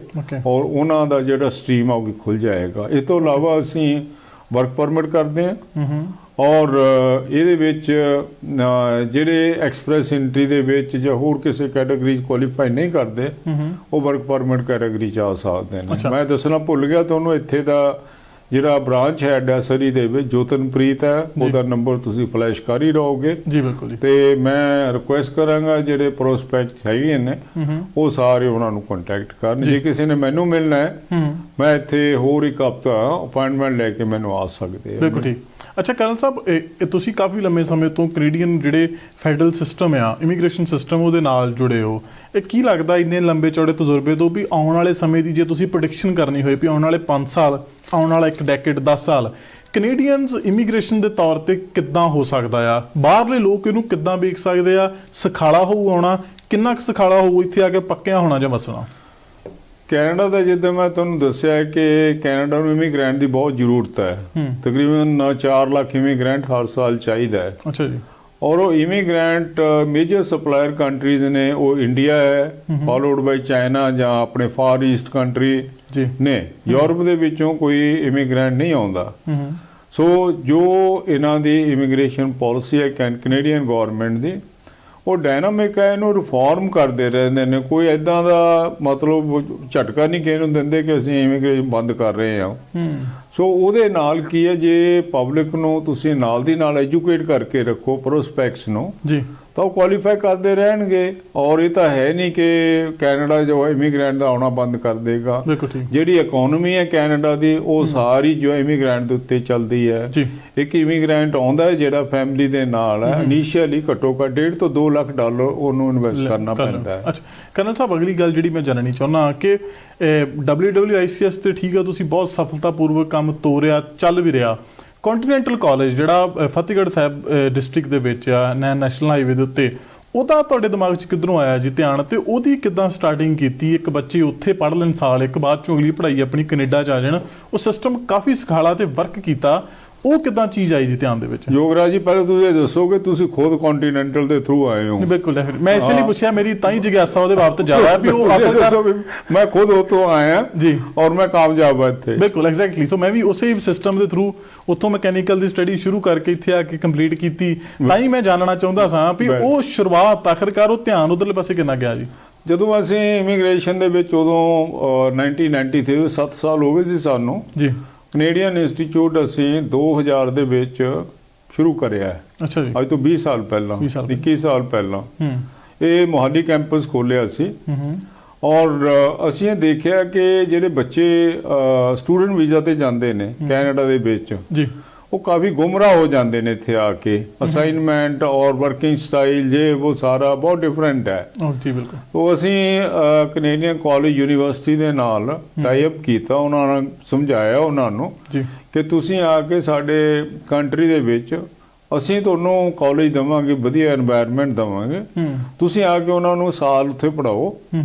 ਔਰ ਉਹਨਾਂ ਦਾ ਜਿਹੜਾ ਸਟ੍ਰੀਮ ਆ ਉਹ ਵੀ ਖੁੱਲ ਜਾਏਗਾ। ਇਸ ਤੋਂ ਇਲਾਵਾ ਅਸੀਂ ਵਰਕ ਪਰਮਿਟ ਕਰਦੇ ਹਾਂ ਔਰ ਇਹਦੇ ਵਿੱਚ ਜਿਹੜੇ ਐਕਸਪ੍ਰੈਸ ਐਂਟਰੀ ਦੇ ਵਿੱਚ ਜਾਂ ਹੋਰ ਕਿਸੇ ਕੈਟਾਗਰੀ 'ਚ ਕੁਆਲੀਫਾਈ ਨਹੀਂ ਕਰਦੇ ਉਹ ਵਰਕ ਪਰਮਿਟ ਕੈਟਾਗਰੀ 'ਚ ਆ ਸਕਦੇ ਨੇ। ਮੈਂ ਦੱਸਣਾ ਭੁੱਲ ਗਿਆ ਤੁਹਾਨੂੰ, ਇੱਥੇ ਦਾ ਜਿਹੜਾ ਬ੍ਰਾਂਚ ਹੈਡ ਹੈ ਸਰੀ ਦੇ ਵਿੱਚ, ਜੋਤਨਪ੍ਰੀਤ ਹੈ, ਉਹਦਾ ਨੰਬਰ ਤੁਸੀਂ ਫਲੈਸ਼ ਕਰ ਹੀ ਰਹੋਗੇ ਜੀ। ਬਿਲਕੁਲ ਜੀ। ਤੇ ਮੈਂ ਰਿਕੁਐਸਟ ਕਰਾਂਗਾ ਜਿਹੜੇ ਪ੍ਰੋਸਪੈਕਟ ਹੈਗੇ ਨੇ ਉਹ ਸਾਰੇ ਉਹਨਾਂ ਨੂੰ ਕੰਟੈਕਟ ਕਰਨ। ਜੇ ਕਿਸੇ ਨੇ ਮੈਨੂੰ ਮਿਲਣਾ ਹੈ ਮੈਂ ਇੱਥੇ ਹੋਰ ਇੱਕ ਹਫ਼ਤਾ ਅਪਾਇੰਟਮੈਂਟ ਲੈ ਕੇ ਮੈਨੂੰ ਆ ਸਕਦੇ। ਬਿਲਕੁਲ ਠੀਕ। ਅੱਛਾ ਕਰਨਲ ਸਾਹਿਬ, ਇਹ ਤੁਸੀਂ ਕਾਫੀ ਲੰਮੇ ਸਮੇਂ ਤੋਂ ਕੈਨੇਡੀਅਨ ਜਿਹੜੇ ਫੈਡਰਲ ਸਿਸਟਮ ਆ, ਇਮੀਗ੍ਰੇਸ਼ਨ ਸਿਸਟਮ, ਉਹਦੇ ਨਾਲ ਜੁੜੇ ਹੋ। ਇਹ ਕੀ ਲੱਗਦਾ ਇੰਨੇ ਲੰਬੇ ਚੌੜੇ ਤਜਰਬੇ ਤੋਂ ਵੀ ਆਉਣ ਵਾਲੇ ਸਮੇਂ ਦੀ ਜੇ ਤੁਸੀਂ ਪ੍ਰੈਡਿਕਸ਼ਨ ਕਰਨੀ ਹੋਏ ਵੀ ਆਉਣ ਵਾਲੇ 5 ਸਾਲ, ਆਉਣ ਵਾਲਾ 1 ਡੈਕੇਡ, 10 ਸਾਲ ਕੈਨੇਡੀਅਨਸ ਇਮੀਗ੍ਰੇਸ਼ਨ ਦੇ ਤੌਰ ਤੇ ਕਿੱਦਾਂ ਹੋ ਸਕਦਾ ਆ? ਬਾਹਰਲੇ ਲੋਕ ਇਹਨੂੰ ਕਿੱਦਾਂ ਵੇਖ ਸਕਦੇ ਆ? ਸਖਾਲਾ ਹੋਊ ਆਉਣਾ? ਕਿੰਨਾ ਕੁ ਸਖਾਲਾ ਹੋਊ ਇੱਥੇ ਆ ਕੇ ਪੱਕਿਆ ਹੋਣਾ ਜਾਂ ਵਸਣਾ? ਕੈਨੇਡਾ ਦਾ ਜਿੱਦਾਂ ਮੈਂ ਤੁਹਾਨੂੰ ਦੱਸਿਆ ਕਿ ਕੈਨੇਡਾ ਨੂੰ ਇਮੀਗ੍ਰੈਂਟ ਦੀ ਬਹੁਤ ਜ਼ਰੂਰਤ ਹੈ। ਤਕਰੀਬਨ 4 ਲੱਖ ਇਮੀਗ੍ਰੈਂਟ ਹਰ ਸਾਲ ਚਾਹੀਦਾ ਹੈ। ਅੱਛਾ ਜੀ। ਔਰ ਉਹ ਇਮੀਗ੍ਰੈਂਟ ਮੇਜਰ ਸਪਲਾਇਰ ਕੰਟਰੀਜ਼ ਨੇ, ਉਹ ਇੰਡੀਆ ਹੈ, ਫਾਲੋਡ ਬਾਈ ਚਾਈਨਾ ਜਾਂ ਆਪਣੇ ਫਾਰ ਈਸਟ ਕੰਟਰੀ ਨੇ। ਯੂਰਪ ਦੇ ਵਿੱਚੋਂ ਕੋਈ ਇਮੀਗ੍ਰੈਂਟ ਨਹੀਂ ਆਉਂਦਾ। ਸੋ ਜੋ ਇਹਨਾਂ ਦੀ ਇਮੀਗ੍ਰੇਸ਼ਨ ਪਾਲਿਸੀ ਹੈ ਕੈਨੇਡੀਅਨ ਗਵਰਨਮੈਂਟ ਦੀ, ਉਹ ਡਾਇਨਾਮਿਕ ਹੈ, ਇਹਨੂੰ ਰਿਫਾਰਮ ਕਰਦੇ ਰਹਿੰਦੇ ਨੇ। ਕੋਈ ਇੱਦਾਂ ਦਾ ਮਤਲਬ ਝਟਕਾ ਨਹੀਂ ਕਿਸੇ ਨੂੰ ਦਿੰਦੇ ਕਿ ਅਸੀਂ ਇਮੀਗ੍ਰੇਸ਼ਨ ਬੰਦ ਕਰ ਰਹੇ ਹਾਂ। ਸੋ ਉਹਦੇ ਨਾਲ ਕੀ ਹੈ, ਜੇ ਪਬਲਿਕ ਨੂੰ ਤੁਸੀਂ ਨਾਲ ਦੀ ਨਾਲ ਐਜੂਕੇਟ ਕਰਕੇ ਰੱਖੋ ਪ੍ਰੋਸਪੈਕਟਸ ਨੂੰ ਜੀ, ਤਾਂ ਉਹ ਕੁਆਲੀਫਾਈ ਕਰਦੇ ਰਹਿਣਗੇ। ਔਰ ਇਹ ਤਾਂ ਹੈ ਨਹੀਂ ਕਿ ਕੈਨੇਡਾ ਜੋ ਇਮੀਗ੍ਰੈਂਟ ਦਾ ਆਉਣਾ ਬੰਦ ਕਰ ਦੇਗਾ। ਬਿਲਕੁਲ ਠੀਕ। ਜਿਹੜੀ ਇਕਨੋਮੀ ਹੈ ਕੈਨੇਡਾ ਦੀ ਉਹ ਸਾਰੀ ਜੋ ਇਮੀਗ੍ਰੈਂਟ ਦੇ ਉੱਤੇ ਚੱਲਦੀ ਹੈ। ਇੱਕ ਇਮੀਗ੍ਰੈਂਟ ਆਉਂਦਾ ਹੈ ਜਿਹੜਾ ਫੈਮਿਲੀ ਦੇ ਨਾਲ ਹੈ, ਇਨੀਸ਼ੀਅਲੀ ਘੱਟੋ ਘੱਟ $1.5 ਤੋਂ $2 ਲੱਖ ਉਹਨੂੰ ਇਨਵੈਸਟ ਕਰਨਾ ਪੈਂਦਾ ਹੈ। ਅੱਛਾ ਕਰਨਲ ਸਾਹਿਬ, ਅਗਲੀ ਗੱਲ ਜਿਹੜੀ ਮੈਂ ਜਾਣਨੀ ਚਾਹੁੰਦਾ ਕਿ WWICS ਤੇ ਠੀਕ ਆ, ਤੁਸੀਂ ਬਹੁਤ ਸਫਲਤਾਪੂਰਵਕ ਕੰਮ ਤੋਰਿਆ, ਚੱਲ ਵੀ ਰਿਹਾ। ਕੰਟੀਨੈਂਟਲ ਕਾਲਜ ਜਿਹੜਾ ਫਤਿਹਗੜ੍ਹ ਸਾਹਿਬ ਡਿਸਟ੍ਰਿਕਟ ਦੇ ਵਿੱਚ ਆ, ਨੈਸ਼ਨਲ ਹਾਈਵੇ ਦੇ ਉੱਤੇ, ਉਹਦਾ ਤੁਹਾਡੇ ਦਿਮਾਗ 'ਚ ਕਿੱਧਰੋਂ ਆਇਆ ਜੀ ਧਿਆਨ, ਤੇ ਉਹਦੀ ਕਿੱਦਾਂ ਸਟਾਰਟਿੰਗ ਕੀਤੀ? ਇੱਕ ਬੱਚੇ ਉੱਥੇ ਪੜ੍ਹ ਲੈਣ ਸਾਲ ਇੱਕ, ਬਾਅਦ ਚੋਂ ਅਗਲੀ ਪੜ੍ਹਾਈ ਆਪਣੀ ਕੈਨੇਡਾ 'ਚ ਆ ਜਾਣ, ਉਹ ਸਿਸਟਮ ਕਾਫੀ ਸੁਖਾਲਾ ਤੇ ਵਰਕ ਕੀਤਾ, ਉਹ ਕਿੱਦਾਂ ਚੀਜ਼ ਆਈ ਜੀ ਧਿਆਨ ਦੇ ਵਿੱਚ? ਯੋਗਰਾਜ ਜੀ, ਪਹਿਲੇ ਤੁਸੀਂ ਇਹ ਦੱਸੋ ਕਿ ਤੁਸੀਂ ਖੁਦ ਕੰਟੀਨੈਂਟਲ ਦੇ ਥਰੂ ਆਏ ਹੋ? ਬਿਲਕੁਲ, ਮੈਂ ਇਸੇ ਲਈ ਪੁੱਛਿਆ, ਮੇਰੀ ਤਾਂ ਹੀ ਜਿਗਿਆਸਾ ਉਹਦੇ ਬਾਬਤ ਜ਼ਿਆਦਾ ਹੈ ਵੀ ਉਹ ਮੈਂ ਖੁਦ ਉੱਥੋਂ ਆਇਆ ਜੀ ਔਰ ਮੈਂ ਕਾਮਯਾਬ ਹਾਂ ਇੱਥੇ। ਬਿਲਕੁਲ ਐਗਜ਼ੈਕਟਲੀ। ਸੋ ਮੈਂ ਵੀ ਉਸੇ ਸਿਸਟਮ ਦੇ ਥਰੂ ਉੱਥੋਂ ਮਕੈਨੀਕਲ ਦੀ ਸਟੱਡੀ ਸ਼ੁਰੂ ਕਰਕੇ ਇੱਥੇ ਆ ਕੇ ਕੰਪਲੀਟ ਕੀਤੀ। ਤਾਂ ਹੀ ਮੈਂ ਜਾਣਨਾ ਚਾਹੁੰਦਾ ਸਾਂ ਵੀ ਉਹ ਸ਼ੁਰੂਆਤ ਆਖਰਕਾਰ ਉਹ ਧਿਆਨ ਉਧਰਲੇ ਪਾਸੇ ਕਿੰਨਾ ਗਿਆ ਜੀ? ਜਦੋਂ ਅਸੀਂ ਇਮੀਗ੍ਰੇਸ਼ਨ ਦੇ ਵਿੱਚ ਉਦੋਂ 1993 7 ਸਾਲ ਹੋ ਗਏ ਸੀ ਸਾਨੂੰ ਜੀ। ਕੈਨੇਡੀਅਨ ਇੰਸਟੀਚਿਊਟ ਅਸੀਂ 2000 ਦੇ ਵਿੱਚ ਸ਼ੁਰੂ ਕਰਿਆ ਹੈ। ਅੱਛਾ ਜੀ। ਅੱਜ ਤੋਂ 20 ਸਾਲ ਪਹਿਲਾਂ, 21 ਸਾਲ ਪਹਿਲਾਂ ਇਹ ਮੋਹਾਲੀ ਕੈਂਪਸ ਖੋਲਿਆ ਸੀ। ਔਰ ਅਸੀਂ ਇਹ ਦੇਖਿਆ ਕਿ ਜਿਹੜੇ ਬੱਚੇ ਸਟੂਡੈਂਟ ਵੀਜ਼ਾ ਤੇ ਜਾਂਦੇ ਨੇ ਕੈਨੇਡਾ ਦੇ ਵਿੱਚ ਜੀ, ਉਹ ਕਾਫੀ ਗੁੰਮਰਾਹ ਹੋ ਜਾਂਦੇ ਨੇ ਇੱਥੇ ਆ ਕੇ। ਅਸਾਈਨਮੈਂਟ ਔਰ ਵਰਕਿੰਗ ਸਟਾਈਲ ਜੇ ਉਹ ਸਾਰਾ ਬਹੁਤ ਡਿਫਰੈਂਟ ਹੈ ਜੀ। ਬਿਲਕੁਲ। ਉਹ ਅਸੀਂ ਕੈਨੇਡੀਅਨ ਕਾਲਜ ਯੂਨੀਵਰਸਿਟੀ ਦੇ ਨਾਲ ਟਾਈ ਅਪ ਕੀਤਾ, ਉਹਨਾਂ ਨੂੰ ਸਮਝਾਇਆ ਉਹਨਾਂ ਨੂੰ ਕਿ ਤੁਸੀਂ ਆ ਕੇ ਸਾਡੇ ਕੰਟਰੀ ਦੇ ਵਿੱਚ ਅਸੀਂ ਤੁਹਾਨੂੰ ਕਾਲਜ ਦੇਵਾਂਗੇ, ਵਧੀਆ এনवायरमेंट ਦੇਵਾਂਗੇ, ਤੁਸੀਂ ਆ ਕੇ ਉਹਨਾਂ ਨੂੰ ਸਾਲ ਉੱਥੇ ਪੜਾਓ,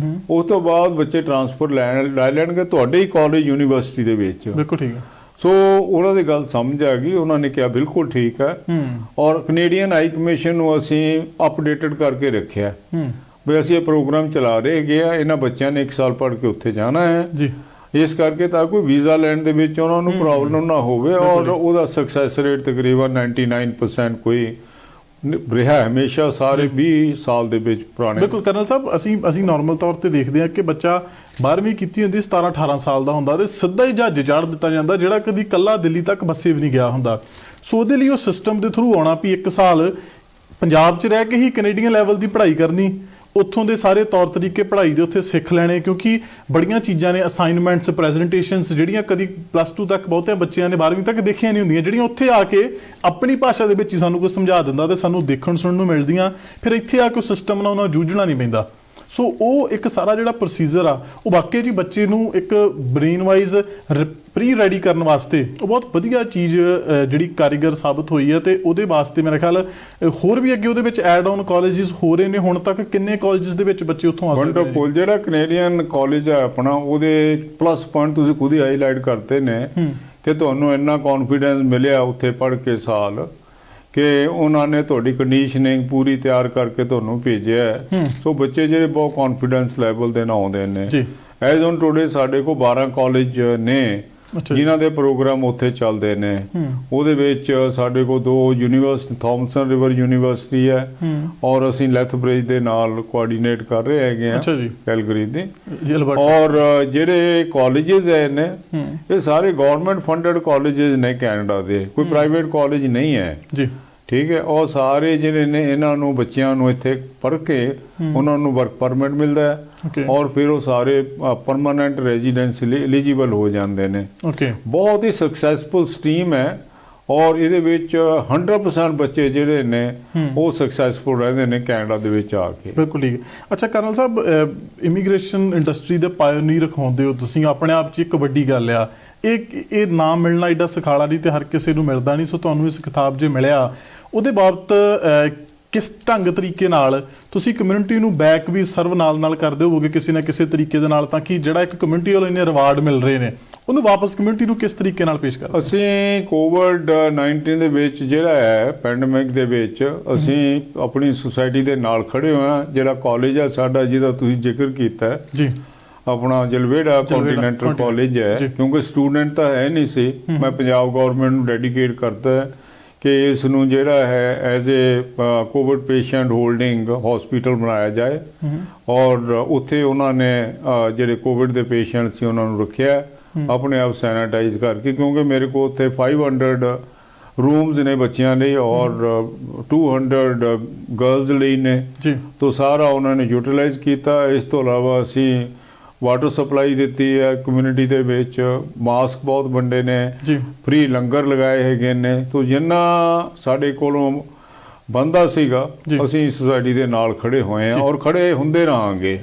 ਉਸ ਤੋਂ ਬਾਅਦ ਬੱਚੇ ਟ੍ਰਾਂਸਫਰ ਲੈ ਲੈਣਗੇ ਤੁਹਾਡੇ ਹੀ ਕਾਲਜ ਯੂਨੀਵਰਸਿਟੀ ਦੇ ਵਿੱਚ। ਬਿਲਕੁਲ ਠੀਕ ਹੈ। ਸੋ ਉਹਨਾਂ ਦੀ ਗੱਲ ਸਮਝ ਆ ਗਈ, ਉਹਨਾਂ ਨੇ ਕਿਹਾ ਬਿਲਕੁਲ ਠੀਕ ਹੈ। ਔਰ ਕੈਨੇਡੀਅਨ ਹਾਈ ਕਮਿਸ਼ਨ ਨੂੰ ਅਸੀਂ ਅਪਡੇਟਡ ਕਰਕੇ ਰੱਖਿਆ ਵੀ ਅਸੀਂ ਇਹ ਪ੍ਰੋਗਰਾਮ ਚਲਾ ਰਹੇ ਹੈਗੇ ਆ, ਇਹਨਾਂ ਬੱਚਿਆਂ ਨੇ 1 ਸਾਲ ਪੜ੍ਹ ਕੇ ਉੱਥੇ ਜਾਣਾ ਹੈ ਜੀ, ਇਸ ਕਰਕੇ ਤਾਂ ਕੋਈ ਵੀਜ਼ਾ ਲੈਣ ਦੇ ਵਿੱਚ ਉਹਨਾਂ ਨੂੰ ਪ੍ਰੋਬਲਮ ਨਾ ਹੋਵੇ। ਔਰ ਉਹਦਾ ਸਕਸੈਸ ਰੇਟ ਤਕਰੀਬਨ 99% ਕੋਈ ਰਿਹਾ ਹਮੇਸ਼ਾ ਸਾਰੇ 20 ਸਾਲ ਦੇ ਵਿੱਚ ਪੁਰਾਣੇ। ਬਿਲਕੁਲ ਕਰਨਲ ਸਾਹਿਬ, ਅਸੀਂ ਨਾਰਮਲ ਤੌਰ ਤੇ ਦੇਖਦੇ ਹਾਂ ਕਿ ਬੱਚਾ 12ਵੀਂ ਕੀਤੀ ਹੁੰਦੀ 17-18 ਸਾਲ ਦਾ ਹੁੰਦਾ ਤੇ ਸਿੱਧਾ ਹੀ ਜਹਾਜ਼ ਚਾੜ ਦਿੱਤਾ ਜਾਂਦਾ, ਜਿਹੜਾ ਕਦੀ ਕੱਲਾ ਦਿੱਲੀ ਤੱਕ ਬੱਸੇ ਵੀ ਨਹੀਂ ਗਿਆ ਹੁੰਦਾ। ਸੋ ਉਹਦੇ ਲਈ ਉਹ ਸਿਸਟਮ ਦੇ ਥਰੂ ਆਉਣਾ ਵੀ 1 ਸਾਲ ਪੰਜਾਬ 'ਚ ਰਹਿ ਕੇ ਹੀ ਕੈਨੇਡੀਅਨ ਲੈਵਲ ਦੀ ਪੜ੍ਹਾਈ ਕਰਨੀ, ਉੱਥੋਂ ਦੇ ਸਾਰੇ ਤੌਰ ਤਰੀਕੇ ਪੜ੍ਹਾਈ ਦੇ ਉੱਥੇ ਸਿੱਖ ਲੈਣੇ, ਕਿਉਂਕਿ ਬੜੀਆਂ ਚੀਜ਼ਾਂ ਨੇ, ਅਸਾਈਨਮੈਂਟਸ, ਪ੍ਰੈਜੈਂਟੇਸ਼ਨਸ, ਜਿਹੜੀਆਂ ਕਦੀ +2 ਤੱਕ ਬਹੁਤਿਆਂ ਬੱਚਿਆਂ ਨੇ 12ਵੀਂ ਤੱਕ ਦੇਖੀਆਂ ਨਹੀਂ ਹੁੰਦੀਆਂ, ਜਿਹੜੀਆਂ ਉੱਥੇ ਆ ਕੇ ਆਪਣੀ ਭਾਸ਼ਾ ਦੇ ਵਿੱਚ ਹੀ ਸਾਨੂੰ ਕੁਝ ਸਮਝਾ ਦਿੰਦਾ ਤੇ ਸਾਨੂੰ ਦੇਖਣ ਸੁਣਨ ਨੂੰ ਮਿਲਦੀਆਂ। ਫਿਰ ਇੱਥੇ ਆ ਕੇ ਸਿਸਟਮ ਨਾਲ ਉਹਨਾਂ ਜੂਝਣਾ ਨਹੀਂ ਪੈਂਦਾ। ਸੋ ਉਹ ਇੱਕ ਸਾਰਾ ਜਿਹੜਾ ਪ੍ਰੋਸੀਜਰ ਆ ਉਹ ਵਾਕਈ ਜੀ ਬੱਚੇ ਨੂੰ ਇੱਕ ਬ੍ਰੇਨ ਵਾਈਜ਼ ਪ੍ਰੀ ਰੈਡੀ ਕਰਨ ਵਾਸਤੇ ਉਹ ਬਹੁਤ ਵਧੀਆ ਚੀਜ਼ ਜਿਹੜੀ ਕਾਰੀਗਰ ਸਾਬਤ ਹੋਈ ਹੈ। ਤੇ ਉਹਦੇ ਵਾਸਤੇ ਮੇਰਾ ਖਿਆਲ ਹੋਰ ਵੀ ਅੱਗੇ ਉਹਦੇ ਵਿੱਚ ਐਡ ਔਨ ਕਾਲਜਿਸ ਹੋ ਰਹੇ ਨੇ। ਹੁਣ ਤੱਕ ਕਿੰਨੇ ਕਾਲਜਿਸ ਦੇ ਵਿੱਚ ਬੱਚੇ ਉੱਥੋਂ ਆ ਸਕਦੇ ਨੇ? ਵੰਡਰਫੁਲ। ਜਿਹੜਾ ਕੈਨੇਡੀਅਨ ਕਾਲਜ ਹੈ ਆਪਣਾ, ਉਹਦੇ ਪਲੱਸ ਪੁਆਇੰਟ ਤੁਸੀਂ ਖੁਦ ਹੀ ਹਾਈਲਾਈਟ ਕਰਤੇ ਨੇ ਕਿ ਤੁਹਾਨੂੰ ਇੰਨਾ ਕੌਨਫੀਡੈਂਸ ਮਿਲਿਆ ਉੱਥੇ ਪੜ੍ਹ ਕੇ ਸਾਲ, ਕਿ ਉਹਨਾਂ ਨੇ ਤੁਹਾਡੀ ਕੰਡੀਸ਼ਨਿੰਗ ਪੂਰੀ ਤਿਆਰ ਕਰਕੇ ਤੁਹਾਨੂੰ ਭੇਜਿਆ। ਸੋ ਬੱਚੇ ਜਿਹੜੇ ਬਹੁਤ ਕੌਨਫੀਡੈਂਸ ਲੈਵਲ ਦੇ ਨਾਲ ਆਉਂਦੇ ਨੇ। ਐਜ਼ ਔਨ ਟੂਡੇ ਸਾਡੇ ਕੋਲ 12 ਕਾਲਜ ਨੇ ਜਿਨ੍ਹਾਂ ਦੇ ਪ੍ਰੋਗਰਾਮ ਉੱਥੇ ਚੱਲਦੇ ਨੇ। ਉਹਦੇ ਵਿੱਚ ਸਾਡੇ ਕੋਲ 2 ਯੂਨੀਵਰਸਿਟੀ, ਥਾਮਸਨ ਰਿਵਰ ਯੂਨੀਵਰਸਿਟੀ ਹੈ ਔਰ ਅਸੀਂ ਲੈਥਬ੍ਰਿਜ ਦੇ ਨਾਲ ਕੋਆਰਡੀਨੇਟ ਕਰ ਰਹੇ ਹੈਗੇ ਆ ਕੈਲਗਰੀ ਦੀ। ਔਰ ਜਿਹੜੇ ਕਾਲਜਿਸ ਨੇ ਇਹ ਸਾਰੇ ਗਵਰਨਮੈਂਟ ਫੰਡਡ ਕਾਲਜਿਸ ਨੇ ਕੈਨੇਡਾ ਦੇ, ਕੋਈ ਪ੍ਰਾਈਵੇਟ ਕਾਲਜ ਨਹੀਂ ਹੈ ਜੀ, ਠੀਕ ਹੈ। ਉਹ ਸਾਰੇ ਜਿਹੜੇ ਨੇ ਇਹਨਾਂ ਨੂੰ ਬੱਚਿਆਂ ਨੂੰ ਇੱਥੇ ਪੜ੍ਹ ਕੇ ਉਹਨਾਂ ਨੂੰ ਵਰਕ ਪਰਮਿਟ ਮਿਲਦਾ ਹੈ ਔਰ ਫਿਰ ਉਹ ਸਾਰੇ ਪਰਮਾਨੈਂਟ ਰੈਜ਼ੀਡੈਂਸ ਲਈ ਐਲੀਜੀਬਲ ਹੋ ਜਾਂਦੇ ਨੇ। ਬਹੁਤ ਹੀ ਸਕਸੈਸਫੁਲ ਸਟਰੀਮ ਹੈ ਔਰ ਇਹਦੇ ਵਿੱਚ 100% ਬੱਚੇ ਜਿਹੜੇ ਨੇ ਉਹ ਸਕਸੈਸਫੁਲ ਰਹਿੰਦੇ ਨੇ ਕੈਨੇਡਾ ਦੇ ਵਿੱਚ ਆ ਕੇ। ਬਿਲਕੁਲ ਠੀਕ। ਅੱਛਾ ਕਰਨਲ ਸਾਹਿਬ, ਇਮੀਗ੍ਰੇਸ਼ਨ ਇੰਡਸਟਰੀ ਦੇ ਪਾਇਓਨੀਅਰ ਦਿਖਾਉਂਦੇ ਹੋ ਤੁਸੀਂ, ਆਪਣੇ ਆਪ 'ਚ ਇੱਕ ਵੱਡੀ ਗੱਲ ਆ। ਇਹ ਨਾਮ ਮਿਲਣਾ ਏਡਾ ਸੁਖਾਲਾ ਨਹੀਂ ਤੇ ਹਰ ਕਿਸੇ ਨੂੰ ਮਿਲਦਾ ਨਹੀਂ। ਸੋ ਤੁਹਾਨੂੰ ਇਸ ਖਿਤਾਬ ਜੇ ਮਿਲਿਆ, ਉਹਦੇ ਬਾਬਤ ਕਿਸ ਢੰਗ ਤਰੀਕੇ ਨਾਲ ਤੁਸੀਂ ਕਮਿਊਨਿਟੀ ਨੂੰ ਬੈਕ ਵੀ ਸਰਵ ਨਾਲ ਕਰਦੇ ਹੋਵੋਗੇ ਕਿਸੇ ਨਾ ਕਿਸੇ ਤਰੀਕੇ ਦੇ ਨਾਲ, ਤਾਂ ਕਿ ਜਿਹੜਾ ਇੱਕ ਕਮਿਊਨਿਟੀ ਵੱਲੋਂ ਇੰਨੇ ਰਿਵਾਰਡ ਮਿਲ ਰਹੇ ਨੇ ਉਹਨੂੰ ਵਾਪਸ ਕਮਿਊਨਿਟੀ ਨੂੰ ਕਿਸ ਤਰੀਕੇ ਨਾਲ ਪੇਸ਼ ਕਰਦੇ? ਅਸੀਂ ਕੋਵਿਡ-19 ਦੇ ਵਿੱਚ ਜਿਹੜਾ ਹੈ ਪੈਂਡੇਮਿਕ ਦੇ ਵਿੱਚ ਅਸੀਂ ਆਪਣੀ ਸੁਸਾਇਟੀ ਦੇ ਨਾਲ ਖੜੇ ਹੋਏ ਹਾਂ। ਜਿਹੜਾ ਕਾਲਜ ਹੈ ਸਾਡਾ ਜਿਹਦਾ ਤੁਸੀਂ ਜ਼ਿਕਰ ਕੀਤਾ ਜੀ, ਆਪਣਾ ਜਲਵੇੜਾ ਕੰਟੀਨੈਂਟਲ ਕਾਲਜ ਹੈ, ਕਿਉਂਕਿ ਸਟੂਡੈਂਟ ਤਾਂ ਹੈ ਨਹੀਂ ਸੀ, ਮੈਂ ਪੰਜਾਬ ਗਵਰਨਮੈਂਟ ਨੂੰ ਡੈਡੀਕੇਟ ਕਰਤਾ ਕਿ ਇਸ ਨੂੰ ਜਿਹੜਾ ਹੈ as a Covid patient holding hospital ਬਣਾਇਆ ਜਾਏ ਔਰ ਉੱਥੇ ਉਹਨਾਂ ਨੇ ਜਿਹੜੇ ਕੋਵਿਡ ਦੇ ਪੇਸ਼ੈਂਟ ਸੀ ਉਹਨਾਂ ਨੂੰ ਰੱਖਿਆ ਆਪਣੇ ਆਪ ਸੈਨੀਟਾਈਜ਼ ਕਰਕੇ, ਕਿਉਂਕਿ ਮੇਰੇ ਕੋਲ ਉੱਥੇ 500 ਰੂਮਸ ਨੇ ਬੱਚਿਆਂ ਲਈ ਔਰ 200 ਗਰਲਸ ਲਈ ਨੇ ਜੀ ਤੋ ਸਾਰਾ ਉਹਨਾਂ ਨੇ ਯੂਟਿਲਾਈਜ਼ ਕੀਤਾ। ਇਸ ਤੋਂ ਇਲਾਵਾ ਅਸੀਂ ਵਾਟਰ ਸਪਲਾਈ ਦਿੱਤੀ ਹੈ ਕਮਿਊਨਿਟੀ ਦੇ ਵਿੱਚ, ਮਾਸਕ ਬਹੁਤ ਵੰਡੇ ਨੇ ਜੀ ਫ੍ਰੀ ਲੰਗਰ ਲਗਾਏ ਹੈਗੇ ਨੇ। ਤੋ ਜਿੰਨਾ ਸਾਡੇ ਕੋਲੋਂ ਬੰਦਾ ਸੀਗਾ ਅਸੀਂ ਸੁਸਾਇਟੀ ਦੇ ਨਾਲ ਖੜੇ ਹੋਏ ਹਾਂ ਔਰ ਖੜੇ ਹੁੰਦੇ ਰਹਾਂਗੇ।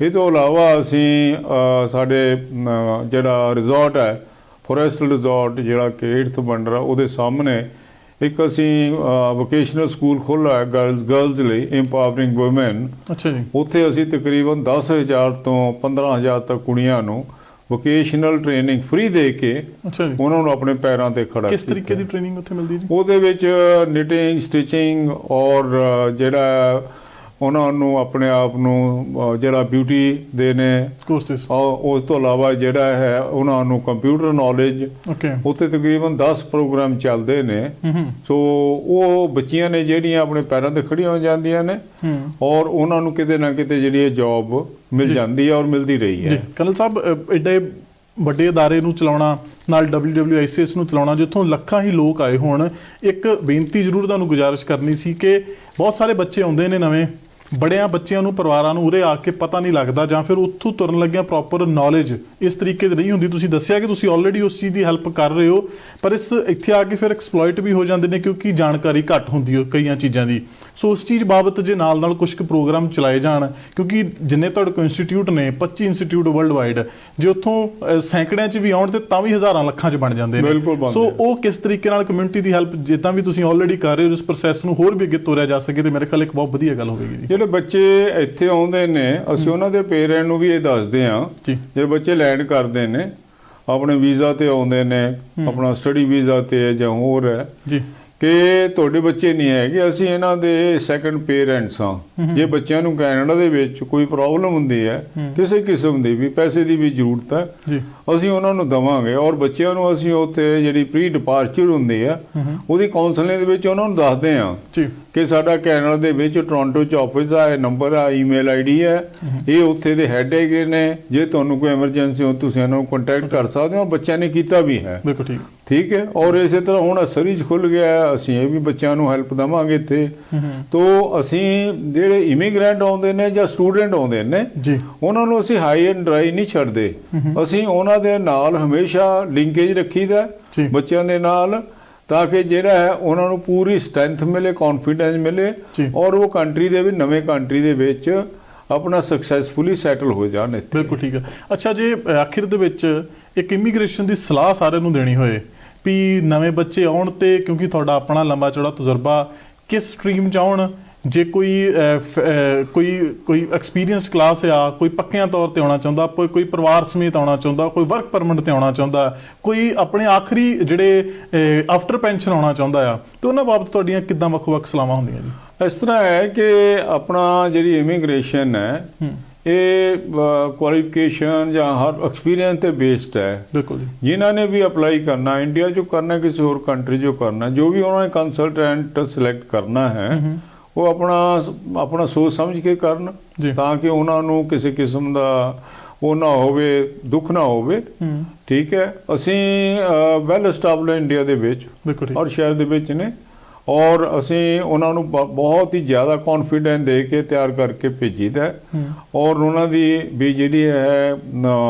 ਇਹ ਤੋਂ ਇਲਾਵਾ ਅਸੀਂ ਸਾਡੇ ਜਿਹੜਾ ਰਿਜ਼ੋਰਟ ਹੈ ਫੋਰੈਸਟਲ ਰਿਜ਼ੋਰਟ ਜਿਹੜਾ ਕਿ 8th ਬੰਡਰਾ ਉਹਦੇ ਸਾਹਮਣੇ ਇੱਕ ਅਸੀਂ ਵੋਕੇਸ਼ਨਲ ਸਕੂਲ ਖੋਲ੍ਹਿਆ ਹੈ ਗਰਲਸ ਲਈ, ਇੰਪਾਵਰਿੰਗ ਵੂਮੈਨ। ਅੱਛਾ ਜੀ। ਉੱਥੇ ਅਸੀਂ ਤਕਰੀਬਨ 10,000 ਤੋਂ 15,000 ਤੱਕ ਕੁੜੀਆਂ ਨੂੰ ਵੋਕੇਸ਼ਨਲ ਟ੍ਰੇਨਿੰਗ ਫ੍ਰੀ ਦੇ ਕੇ ਅੱਛਾ ਜੀ ਉਹਨਾਂ ਨੂੰ ਆਪਣੇ ਪੈਰਾਂ ਤੇ ਖੜਾ ਕਿਸ ਤਰੀਕੇ ਦੀ ਟ੍ਰੇਨਿੰਗ ਉੱਥੇ ਮਿਲਦੀ ਜੀ? ਉਹਦੇ ਵਿੱਚ ਨਿਟਿੰਗ, ਸਟਿਚਿੰਗ ਔਰ ਜਿਹੜਾ ਉਹਨਾਂ ਨੂੰ ਆਪਣੇ ਆਪ ਨੂੰ ਜਿਹੜਾ ਬਿਊਟੀ ਦੇ ਨੇ ਕੋਰਸਿਸ, ਉਸ ਤੋਂ ਇਲਾਵਾ ਜਿਹੜਾ ਹੈ ਉਹਨਾਂ ਨੂੰ ਕੰਪਿਊਟਰ ਨੌਲੇਜ। ਓਕੇ। ਉੱਥੇ ਤਕਰੀਬਨ 10 ਪ੍ਰੋਗਰਾਮ ਚੱਲਦੇ ਨੇ। ਸੋ ਉਹ ਬੱਚੀਆਂ ਨੇ ਜਿਹੜੀਆਂ ਆਪਣੇ ਪੈਰਾਂ ਤੇ ਖੜੀਆਂ ਹੋ ਜਾਂਦੀਆਂ ਨੇ ਔਰ ਉਹਨਾਂ ਨੂੰ ਕਿਤੇ ਨਾ ਕਿਤੇ ਜਿਹੜੀ ਜੌਬ ਮਿਲ ਜਾਂਦੀ ਹੈ ਔਰ ਮਿਲਦੀ ਰਹੀ ਹੈ। ਜੀ ਕਰਨਲ ਸਾਹਿਬ, ਐਡੇ ਵੱਡੇ ਅਦਾਰੇ ਨੂੰ ਚਲਾਉਣਾ ਨਾਲ WWICS ਨੂੰ ਚਲਾਉਣਾ ਜਿੱਥੋਂ ਲੱਖਾਂ ਹੀ ਲੋਕ ਆਏ ਹੋਣ, ਇੱਕ ਬੇਨਤੀ ਜ਼ਰੂਰ ਤੁਹਾਨੂੰ ਗੁਜ਼ਾਰਿਸ਼ ਕਰਨੀ ਸੀ ਕਿ ਬਹੁਤ ਸਾਰੇ ਬੱਚੇ ਆਉਂਦੇ ਨੇ ਨਵੇਂ, ਬੜਿਆਂ ਬੱਚਿਆਂ ਨੂੰ ਪਰਿਵਾਰਾਂ ਨੂੰ ਉਰੇ ਆ ਕੇ ਪਤਾ ਨਹੀਂ ਲੱਗਦਾ ਜਾਂ ਫਿਰ ਉੱਥੋਂ ਤੁਰਨ ਲੱਗਿਆ ਪ੍ਰੋਪਰ ਨੌਲੇਜ ਇਸ ਤਰੀਕੇ ਦੀ ਨਹੀਂ ਹੁੰਦੀ। ਤੁਸੀਂ ਦੱਸਿਆ ਕਿ ਤੁਸੀਂ ਆਲਰੇਡੀ ਉਸ ਚੀਜ਼ ਦੀ ਹੈਲਪ ਕਰ ਰਹੇ ਹੋ, ਪਰ ਇੱਥੇ ਆ ਕੇ ਫਿਰ ਐਕਸਪਲੋਇਟ ਵੀ ਹੋ ਜਾਂਦੇ ਨੇ ਕਿਉਂਕਿ ਜਾਣਕਾਰੀ ਘੱਟ ਹੁੰਦੀ ਹੈ ਕਈਆਂ ਚੀਜ਼ਾਂ ਦੀ। ਸੋ ਉਸ ਚੀਜ਼ ਬਾਬਤ ਜੇ ਨਾਲ ਕੁਝ ਕੁ ਪ੍ਰੋਗਰਾਮ ਚਲਾਏ ਜਾਣ, ਕਿਉਂਕਿ ਜਿੰਨੇ ਤੁਹਾਡੇ ਕੋਲ ਇੰਸਟੀਚਿਊਟ ਨੇ 25 ਇੰਸਟੀਚਿਊਟ ਵਰਲਡ ਵਾਈਡ, ਜੇ ਉੱਥੋਂ ਸੈਂਕੜਿਆਂ 'ਚ ਵੀ ਆਉਣ ਤੇ ਤਾਂ ਵੀ ਹਜ਼ਾਰਾਂ ਲੱਖਾਂ 'ਚ ਬਣ ਜਾਂਦੇ ਨੇ। ਸੋ ਉਹ ਕਿਸ ਤਰੀਕੇ ਨਾਲ ਕਮਿਊਨਿਟੀ ਦੀ ਹੈਲਪ ਜਿੱਦਾਂ ਵੀ ਤੁਸੀਂ ਆਲਰੇਡੀ ਕਰ ਰਹੇ ਹੋ, ਇਸ ਪ੍ਰੋਸੈਸ ਨੂੰ ਹੋਰ ਵੀ ਅੱਗੇ ਤੋਰਿਆ ਜਾ ਸਕੇ ਤੇ ਮੇਰੇ ਖਿਆਲ ਇੱਕ ਬਹੁਤ ਵਧੀਆ ਗੱਲ ਹੋਵੇਗੀ ਜੀ। ਜਿਹੜੇ ਬੱਚੇ ਇੱਥੇ ਆਉਂਦੇ ਨੇ ਅਸੀਂ ਉਹਨਾਂ ਦੇ ਪੇਰੈਂਟ ਨੂੰ ਵੀ ਇਹ ਦੱਸਦੇ ਹਾਂ, ਜੇ ਬੱਚੇ ਲੈਂਡ ਕਰਦੇ ਨੇ ਆਪਣੇ ਵੀਜ਼ਾ ਤੇ ਆਉਂਦੇ ਨੇ, ਆਪਣਾ ਸਟੱਡੀ ਵੀਜ਼ਾ ਤੇ ਜਾਂ ਹੋਰ ਹੈ ਜੀ, ਕਿ ਤੁਹਾਡੇ ਬੱਚੇ ਨਹੀਂ ਹੈਗੇ, ਅਸੀਂ ਇਹਨਾਂ ਦੇ ਸੈਕੰਡ ਪੇਰੈਂਟਸ ਹਾਂ। ਜੇ ਬੱਚਿਆਂ ਨੂੰ ਕੈਨੇਡਾ ਦੇ ਵਿੱਚ ਕੋਈ ਪ੍ਰੋਬਲਮ ਹੁੰਦੀ ਹੈ ਕਿਸੇ ਕਿਸਮ ਦੀ ਵੀ, ਪੈਸੇ ਦੀ ਵੀ ਜ਼ਰੂਰਤ ਹੈ, ਅਸੀਂ ਉਹਨਾਂ ਨੂੰ ਦੇਵਾਂਗੇ ਔਰ ਬੱਚਿਆਂ ਨੂੰ ਅਸੀਂ ਉੱਥੇ ਜਿਹੜੀ ਪ੍ਰੀ ਡਿਪਾਰਚਰ ਹੁੰਦੀ ਹੈ ਉਹਦੀ ਕਾਉਂਸਲਿੰਗ ਦੇ ਵਿੱਚ ਉਹਨਾਂ ਨੂੰ ਦੱਸਦੇ ਹਾਂ ਕਿ ਸਾਡਾ ਕੈਨੇਡਾ ਦੇ ਵਿੱਚ ਟੋਰਾਂਟੋ 'ਚ ਆਫਿਸ ਆ, ਇਹ ਨੰਬਰ ਆ, ਈਮੇਲ ਆਈਡੀ ਹੈ, ਇਹ ਉੱਥੇ ਦੇ ਹੈੱਡ ਹੈਗੇ ਨੇ, ਜੇ ਤੁਹਾਨੂੰ ਕੋਈ ਐਮਰਜੈਂਸੀ ਹੋ ਤੁਸੀਂ ਇਹਨਾਂ ਨੂੰ ਕੰਟੈਕਟ ਕਰ ਸਕਦੇ ਹੋ। ਬੱਚਿਆਂ ਨੇ ਕੀਤਾ ਵੀ ਹੈ, ਬਿਲਕੁਲ ਠੀਕ ਹੈ। ਔਰ ਇਸੇ ਤਰ੍ਹਾਂ ਹੁਣ ਸਰੀਜ ਖੁੱਲ ਗਿਆ, ਅਸੀਂ ਇਹ ਵੀ ਬੱਚਿਆਂ ਨੂੰ ਹੈਲਪ ਦੇਵਾਂਗੇ ਇੱਥੇ। ਤੋ ਅਸੀਂ ਜਿਹੜੇ ਇਮੀਗ੍ਰੈਂਟ ਆਉਂਦੇ ਨੇ ਜਾਂ ਸਟੂਡੈਂਟ ਆਉਂਦੇ ਨੇ ਉਹਨਾਂ ਨੂੰ ਅਸੀਂ ਹਾਈ ਐਂਡ ਡਰਾਈ ਨਹੀਂ ਛੱਡਦੇ, ਅਸੀਂ ਉਹਨਾਂ ਦੇ ਨਾਲ ਹਮੇਸ਼ਾ ਲਿੰਕੇਜ ਰੱਖੀਦਾ ਬੱਚਿਆਂ ਦੇ ਨਾਲ, ਤਾਂ ਕਿ ਜਿਹੜਾ ਹੈ ਉਹਨਾਂ ਨੂੰ ਪੂਰੀ ਸਟਰੈਂਥ ਮਿਲੇ, ਕੌਨਫੀਡੈਂਸ ਮਿਲੇ ਔਰ ਉਹ ਕੰਟਰੀ ਦੇ ਵੀ ਨਵੇਂ ਕੰਟਰੀ ਦੇ ਵਿੱਚ ਆਪਣਾ ਸਕਸੈਸਫੁਲੀ ਸੈਟਲ ਹੋ ਜਾਣ। ਬਿਲਕੁਲ ਠੀਕ ਹੈ। ਅੱਛਾ, ਜੇ ਆਖਿਰ ਦੇ ਵਿੱਚ ਇੱਕ ਇਮੀਗ੍ਰੇਸ਼ਨ ਦੀ ਸਲਾਹ ਸਾਰਿਆਂ ਨੂੰ ਦੇਣੀ ਹੋਏ ਵੀ ਨਵੇਂ ਬੱਚੇ ਆਉਣ ਤੇ, ਕਿਉਂਕਿ ਤੁਹਾਡਾ ਆਪਣਾ ਲੰਬਾ ਚੌੜਾ ਤਜਰਬਾ, ਕਿਸ ਸਟਰੀਮ 'ਚ ਆਉਣ, ਜੇ ਕੋਈ ਐਕਸਪੀਰੀਅੰਸਡ ਕਲਾਸ ਆ, ਕੋਈ ਪੱਕਿਆਂ ਤੌਰ ਤੇ ਆਉਣਾ ਚਾਹੁੰਦਾ, ਕੋਈ ਪਰਿਵਾਰ ਸਮੇਤ ਆਉਣਾ ਚਾਹੁੰਦਾ, ਕੋਈ ਵਰਕ ਪਰਮਿਟ ਤੇ ਆਉਣਾ ਚਾਹੁੰਦਾ, ਕੋਈ ਆਪਣੇ ਆਖਰੀ ਜਿਹੜੇ ਆਫਟਰ ਪੈਨਸ਼ਨ ਆਉਣਾ ਚਾਹੁੰਦਾ ਆ, ਤੇ ਉਹਨਾਂ ਬਾਬਤ ਤੁਹਾਡੀਆਂ ਕਿੱਦਾਂ ਵੱਖ-ਵੱਖ ਸਲਾਹਾਂ ਹੁੰਦੀਆਂ ਜੀ? ਇਸ ਤਰ੍ਹਾਂ ਹੈ ਕਿ ਆਪਣਾ ਜਿਹੜੀ ਇਮੀਗ੍ਰੇਸ਼ਨ ਹੈ ਇਹ ਕੁਆਲੀਫਿਕੇਸ਼ਨ ਜਾਂ ਹਰ ਐਕਸਪੀਰੀਅੰਸ ਤੇ ਬੇਸਡ ਹੈ। ਬਿਲਕੁਲ। ਜਿਨ੍ਹਾਂ ਨੇ ਵੀ ਅਪਲਾਈ ਕਰਨਾ, ਇੰਡੀਆ 'ਚੋਂ ਕਰਨਾ, ਕਿਸੇ ਹੋਰ ਕੰਟਰੀ 'ਚੋਂ ਕਰਨਾ, ਜੋ ਵੀ ਉਹਨਾਂ ਨੇ ਕੰਸਲਟੈਂਟ ਸਿਲੈਕਟ ਕਰਨਾ ਹੈ ਉਹ ਆਪਣਾ ਸੋਚ ਸਮਝ ਕੇ ਕਰਨ, ਤਾਂ ਕਿ ਉਹਨਾਂ ਨੂੰ ਕਿਸੇ ਕਿਸਮ ਦਾ ਉਹ ਨਾ ਹੋਵੇ, ਦੁੱਖ ਨਾ ਹੋਵੇ। ਠੀਕ ਹੈ। ਅਸੀਂ ਵੈਲ ਐਸਟੈਬਲਿਸ਼ਡ ਇੰਡੀਆ ਦੇ ਵਿੱਚ ਔਰ ਸ਼ਹਿਰ ਦੇ ਵਿੱਚ ਨੇ ਔਰ ਅਸੀਂ ਉਹਨਾਂ ਨੂੰ ਬਹੁਤ ਹੀ ਜ਼ਿਆਦਾ ਕੌਨਫੀਡੈਂਸ ਦੇ ਕੇ ਤਿਆਰ ਕਰਕੇ ਭੇਜੀਦਾ ਔਰ ਉਹਨਾਂ ਦੀ ਵੀ ਜਿਹੜੀ ਹੈ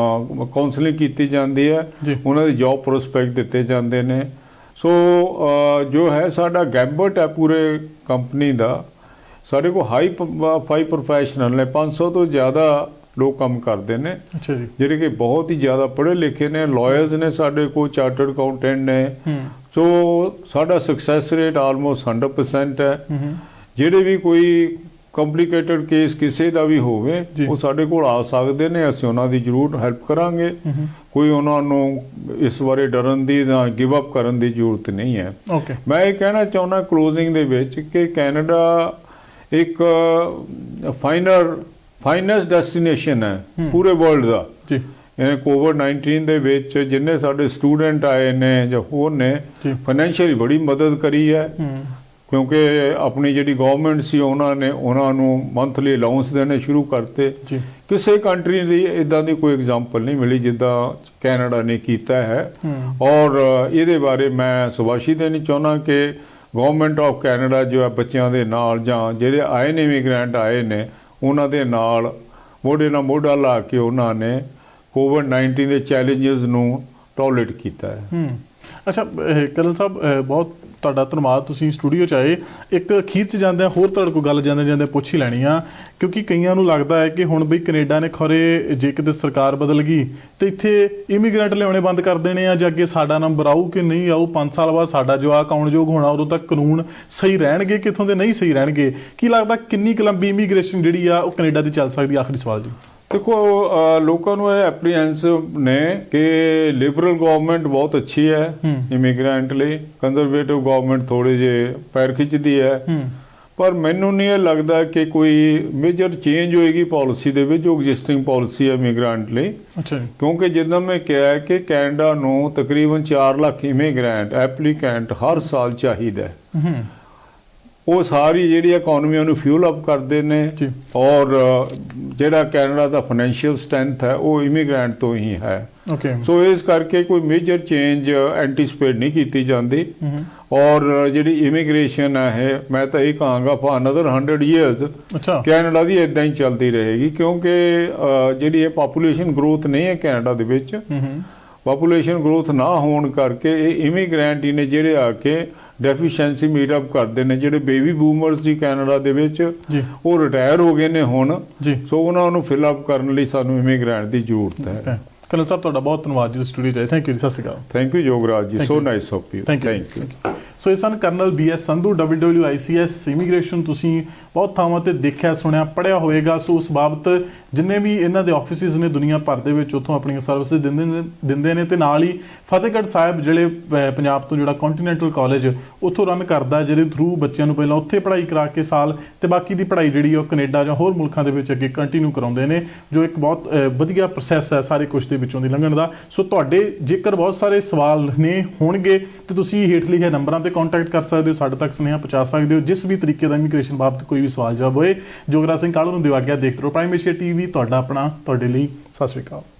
ਕਾਉਂਸਲਿੰਗ ਕੀਤੀ ਜਾਂਦੀ ਹੈ, ਉਹਨਾਂ ਦੀ ਜੌਬ ਪ੍ਰੋਸਪੈਕਟ ਦਿੱਤੇ ਜਾਂਦੇ ਨੇ। ਸੋ ਜੋ ਹੈ ਸਾਡਾ ਗੈਂਬਟ ਹੈ ਪੂਰੇ ਕੰਪਨੀ ਦਾ, ਸਾਡੇ ਕੋਲ ਹਾਈ ਪ੍ਰੋਫੈਸ਼ਨਲ ਨੇ, 500 ਤੋਂ ਜ਼ਿਆਦਾ ਲੋਕ ਕੰਮ ਕਰਦੇ ਨੇ ਜਿਹੜੇ ਕਿ ਬਹੁਤ ਹੀ ਜ਼ਿਆਦਾ ਪੜ੍ਹੇ ਲਿਖੇ ਨੇ, ਲਾਇਰਸ ਨੇ ਸਾਡੇ ਕੋਲ, ਚਾਰਟਰਡ ਅਕਾਊਂਟੈਂਟ ਨੇ। ਸੋ ਸਾਡਾ ਸਕਸੈਸ ਰੇਟ ਆਲਮੋਸਟ 100% ਹੈ। ਜਿਹੜੇ ਵੀ ਕੋਈ ਕੰਪਲਿਕੇਟਡ ਕੇਸ ਕਿਸੇ ਦਾ ਵੀ ਹੋਵੇ ਉਹ ਸਾਡੇ ਕੋਲ ਆ ਸਕਦੇ ਨੇ, ਅਸੀਂ ਉਹਨਾਂ ਦੀ ਜ਼ਰੂਰ ਹੈਲਪ ਕਰਾਂਗੇ। ਕੋਈ ਉਹਨਾਂ ਨੂੰ ਇਸ ਬਾਰੇ ਡਰਨ ਦੀ ਜਾਂ ਗਿਵ ਅਪ ਕਰਨ ਦੀ ਜ਼ਰੂਰਤ ਨਹੀਂ ਹੈ। ਮੈਂ ਇਹ ਕਹਿਣਾ ਚਾਹੁੰਦਾ ਕਲੋਜ਼ਿੰਗ ਦੇ ਵਿੱਚ ਕਿ ਕੈਨੇਡਾ ਇੱਕ ਫਾਈਨੈਸਟ ਡੈਸਟੀਨੇਸ਼ਨ ਹੈ ਪੂਰੇ ਵਰਲਡ ਦਾ। ਇਹਨੇ COVID-19 ਦੇ ਵਿੱਚ ਜਿੰਨੇ ਸਾਡੇ ਸਟੂਡੈਂਟ ਆਏ ਨੇ ਜਾਂ ਹੋਰ ਨੇ, ਫਾਈਨੈਂਸ਼ੀਅਲੀ ਬੜੀ ਮਦਦ ਕਰੀ ਹੈ। ਕਿਉਂਕਿ ਆਪਣੀ ਜਿਹੜੀ ਗਵਰਨਮੈਂਟ ਸੀ ਉਹਨਾਂ ਨੂੰ ਮੰਥਲੀ ਅਲਾਉਂਸ ਦੇਣੇ ਸ਼ੁਰੂ ਕਰਤੇ। ਜੀ। ਕਿਸੇ ਕੰਟਰੀ ਦੀ ਇਦਾਂ ਦੀ ਕੋਈ ਐਗਜ਼ਾਮਪਲ ਨਹੀਂ ਮਿਲੀ ਜਿੱਦਾਂ ਕੈਨੇਡਾ ਨੇ ਕੀਤਾ ਹੈ। ਔਰ ਇਹਦੇ ਬਾਰੇ ਮੈਂ ਸ਼ਾਬਾਸ਼ੀ ਦੇਣੀ ਚਾਹੁੰਦਾ ਕਿ ਗਵਰਨਮੈਂਟ ਆਫ ਕੈਨੇਡਾ ਜੋ ਹੈ ਬੱਚਿਆਂ ਦੇ ਨਾਲ ਜਾਂ ਜਿਹੜੇ ਆਏ ਨੇ ਇਮੀਗ੍ਰੈਂਟ ਆਏ ਨੇ ਉਹਨਾਂ ਦੇ ਨਾਲ ਮੋਢੇ ਨਾਲ ਮੋਢਾ ਲਾ ਕੇ ਉਹਨਾਂ ਨੇ ਕੋਵਿਡ-19 ਦੇ ਚੈਲੰਜਸ ਨੂੰ ਟੋਲਰੇਟ ਕੀਤਾ ਹੈ। ਅੱਛਾ ਕਰਨਲ ਸਾਹਿਬ, ਬਹੁਤ ਤੁਹਾਡਾ ਧੰਨਵਾਦ, ਤੁਸੀਂ ਸਟੂਡੀਓ 'ਚ ਆਏ। ਇੱਕ ਅਖੀਰ 'ਚ ਜਾਂਦਿਆਂ ਹੋਰ ਤੁਹਾਡੇ ਕੋਲ ਗੱਲ ਜਾਂਦੇ ਜਾਂਦੇ ਪੁੱਛ ਹੀ ਲੈਣੀ ਆ, ਕਿਉਂਕਿ ਕਈਆਂ ਨੂੰ ਲੱਗਦਾ ਹੈ ਕਿ ਹੁਣ ਬਈ ਕੈਨੇਡਾ ਨੇ ਖਰੇ ਜੇ ਕਿਤੇ ਸਰਕਾਰ ਬਦਲ ਗਈ ਤੇ ਇੱਥੇ ਇਮੀਗ੍ਰੈਂਟ ਲਿਆਉਣੇ ਬੰਦ ਕਰ ਦੇਣੇ ਆ, ਜਾਂ ਅੱਗੇ ਸਾਡਾ ਨੰਬਰ ਆਊ ਕਿ ਨਹੀਂ ਆਊ, 5 ਸਾਲ ਬਾਅਦ ਸਾਡਾ ਜਵਾਕ ਆਉਣਯੋਗ ਹੋਣਾ, ਉਦੋਂ ਤੱਕ ਕਾਨੂੰਨ ਸਹੀ ਰਹਿਣਗੇ, ਕਿੱਥੋਂ ਦੇ ਨਹੀਂ ਸਹੀ ਰਹਿਣਗੇ। ਕੀ ਲੱਗਦਾ ਕਿੰਨੀ ਕੁ ਲੰਬੀ ਇਮੀਗ੍ਰੇਸ਼ਨ ਜਿਹੜੀ ਆ ਉਹ ਕੈਨੇਡਾ ਦੀ ਚੱਲ ਸਕਦੀ? ਆਖਰੀ ਸਵਾਲ ਜੀ। ਦੇਖੋ, ਲੋਕਾਂ ਨੂੰ ਇਹ ਐਪਰੀਹੈਂਸਿਵ ਨੇ ਕਿ ਲਿਬਰਲ ਗਵਰਨਮੈਂਟ ਬਹੁਤ ਅੱਛੀ ਹੈ ਇਮੀਗ੍ਰੈਂਟ ਲਈ, ਕੰਜ਼ਰਵੇਟਿਵ ਗਵਰਨਮੈਂਟ ਥੋੜੇ ਜਿਹੇ ਪੈਰ ਖਿੱਚਦੀ ਹੈ। ਪਰ ਮੈਨੂੰ ਨਹੀਂ ਇਹ ਲੱਗਦਾ ਕਿ ਕੋਈ ਮੇਜਰ ਚੇਂਜ ਹੋਏਗੀ ਪਾਲਿਸੀ ਦੇ ਵਿੱਚ, ਜੋ ਐਗਜ਼ਿਸਟਿੰਗ ਪਾਲਿਸੀ ਹੈ ਇਮੀਗ੍ਰੈਂਟ ਲਈ। ਅੱਛਾ ਜੀ। ਕਿਉਂਕਿ ਜਿੱਦਾਂ ਮੈਂ ਕਿਹਾ ਕਿ ਕੈਨੇਡਾ ਨੂੰ ਤਕਰੀਬਨ 4 ਲੱਖ ਇਮੀਗ੍ਰੈਂਟ ਐਪਲੀਕੈਂਟ ਹਰ ਸਾਲ ਚਾਹੀਦਾ ਹੈ। ਉਹ ਸਾਰੀ ਜਿਹੜੀ ਇਕਨੋਮੀ ਨੂੰ ਫਿਊਲ ਅਪ ਕਰਦੇ ਨੇ। ਔਰ ਜਿਹੜਾ ਕੈਨੇਡਾ ਦਾ ਫਾਈਨੈਂਸ਼ੀਅਲ ਸਟਰੈਂਥ ਹੈ ਉਹ ਇਮੀਗ੍ਰੈਂਟ ਤੋਂ ਹੀ ਹੈ। ਸੋ ਇਸ ਕਰਕੇ ਕੋਈ ਮੇਜਰ ਚੇਂਜ ਐਂਟੀਸਪੇਟ ਨਹੀਂ ਕੀਤੀ ਜਾਂਦੀ। ਔਰ ਜਿਹੜੀ ਇਮੀਗ੍ਰੇਸ਼ਨ ਹੈ, ਮੈਂ ਤਾਂ ਇਹ ਕਹਾਂਗਾ ਫॉर ਅਨਦਰ 100 ਇਅਰਸ ਕੈਨੇਡਾ ਦੀ ਇਦਾਂ ਹੀ ਚੱਲਦੀ ਰਹੇਗੀ, ਕਿਉਂਕਿ ਜਿਹੜੀ ਇਹ ਪਾਪੂਲੇਸ਼ਨ ਗਰੋਥ ਨਹੀਂ ਹੈ ਕੈਨੇਡਾ ਦੇ ਵਿੱਚ। ਪਾਪੂਲੇਸ਼ਨ ਗਰੋਥ ਨਾ ਹੋਣ ਕਰਕੇ ਇਹ ਇਮੀਗ੍ਰੈਂਟ ਹੀ ਨੇ ਜਿਹੜੇ ਆ ਕੇ ਡੈਫੀਸ਼ੀਐਂਸੀ ਮੀਟ ਅਪ ਕਰਦੇ ਨੇ। ਜਿਹੜੇ ਬੇਬੀ ਬੂਮਰਸ ਸੀ ਕੈਨੇਡਾ ਦੇ ਵਿੱਚ ਉਹ ਰਿਟਾਇਰ ਹੋ ਗਏ ਨੇ ਹੁਣ, ਸੋ ਉਹਨਾਂ ਨੂੰ ਫਿਲ ਅਪ ਕਰਨ ਲਈ ਸਾਨੂੰ ਇਮੀਗ੍ਰੈਂਟ ਦੀ ਜ਼ਰੂਰਤ ਹੈ। ਕਰਨਲ ਸਾਹਿਬ, ਤੁਹਾਡਾ ਬਹੁਤ ਧੰਨਵਾਦ ਜੀ ਸਟੂਡੀਓ 'ਚ ਆਏ। Thank you ji. ਸਤਿ ਸ਼੍ਰੀ ਅਕਾਲ। Thank you Yograj ji, so nice of you. Thank you. So ਇਹ ਸਨ colonel BS Sandhu, WWICS immigration. ਤੁਸੀਂ ਬਹੁਤ ਥਾਵਾਂ ਤੇ ਦੇਖਿਆ, ਸੁਣਿਆ, ਪੜ੍ਹਿਆ ਹੋਵੇਗਾ। ਸੋ ਉਸ ਬਾਬਤ ਜਿੰਨੇ ਵੀ ਇਹਨਾਂ ਦੇ ਆਫਿਸਿਸ ਨੇ ਦੁਨੀਆ ਭਰ ਦੇ ਵਿੱਚ, ਉੱਥੋਂ ਆਪਣੀਆਂ ਸਰਵਿਸਿਜ਼ ਦਿੰਦੇ ਨੇ। ਤੇ ਨਾਲ ਹੀ ਫਤਿਹਗੜ੍ਹ ਸਾਹਿਬ ਜਿਹੜੇ ਪੰਜਾਬ ਤੋਂ ਜਿਹੜਾ ਕੰਟੀਨੈਂਟਲ ਕਾਲਜ ਉੱਥੋਂ ਰਨ ਕਰਦਾ, ਜਿਹਦੇ ਥਰੂ ਬੱਚਿਆਂ ਨੂੰ ਪਹਿਲਾਂ ਉੱਥੇ ਪੜ੍ਹਾਈ ਕਰਾ ਕੇ ਸਾਲ ਤੇ ਬਾਕੀ ਦੀ ਪੜ੍ਹਾਈ ਜਿਹੜੀ ਉਹ ਕੈਨੇਡਾ ਜਾਂ ਹੋਰ ਮੁਲਕਾਂ ਦੇ ਵਿੱਚ ਅੱਗੇ ਕੰਟੀਨਿਊ ਕਰਾਉਂਦੇ ਨੇ, ਜੋ ਇੱਕ ਬਹੁਤ ਵਧੀਆ ਪ੍ਰੋਸੈਸ ਹੈ ਸਾਰੇ ਕੁਝ ਦੇ ਵਿੱਚੋਂ ਦੀ ਲੰਘਣ ਦਾ। ਸੋ ਤੁਹਾਡੇ ਜੇਕਰ ਬਹੁਤ ਸਾਰੇ ਸਵਾਲ ਨੇ ਹੋਣਗੇ ਤੇ ਤੁਸੀਂ ਹੇਠ ਲਿਖੇ ਨੰਬਰਾਂ ਤੇ ਕੰਟੈਕਟ ਕਰ ਸਕਦੇ ਹੋ, ਸਾਡੇ ਤੱਕ ਸੁਨੇਹਾ ਪਹੁੰਚਾ ਸਕਦੇ ਹੋ। ਜਿਸ ਵੀ ਤਰੀਕੇ ਦਾ ਇਮੀਗ੍ਰੇਸ਼ਨ ਬਾਬਤ ਕੋਈ ਵੀ ਸਵਾਲ ਜਵਾਬ ਹੋਏ, ਜੋਗਰਾਜ ਸਿੰਘ ਕਾਹਲੂ ਨੂੰ ਦਿਓ ਆਗਿਆ। ਦੇਖਦੇ ਰਹੋ ਪ੍ਰਾਈਮ ਏਸ਼ੀਆ TV, ਤੁਹਾਡਾ ਆਪਣਾ, ਤੁਹਾਡੇ ਲਈ। ਸਤਿ ਸ਼੍ਰੀ ਅਕਾਲ।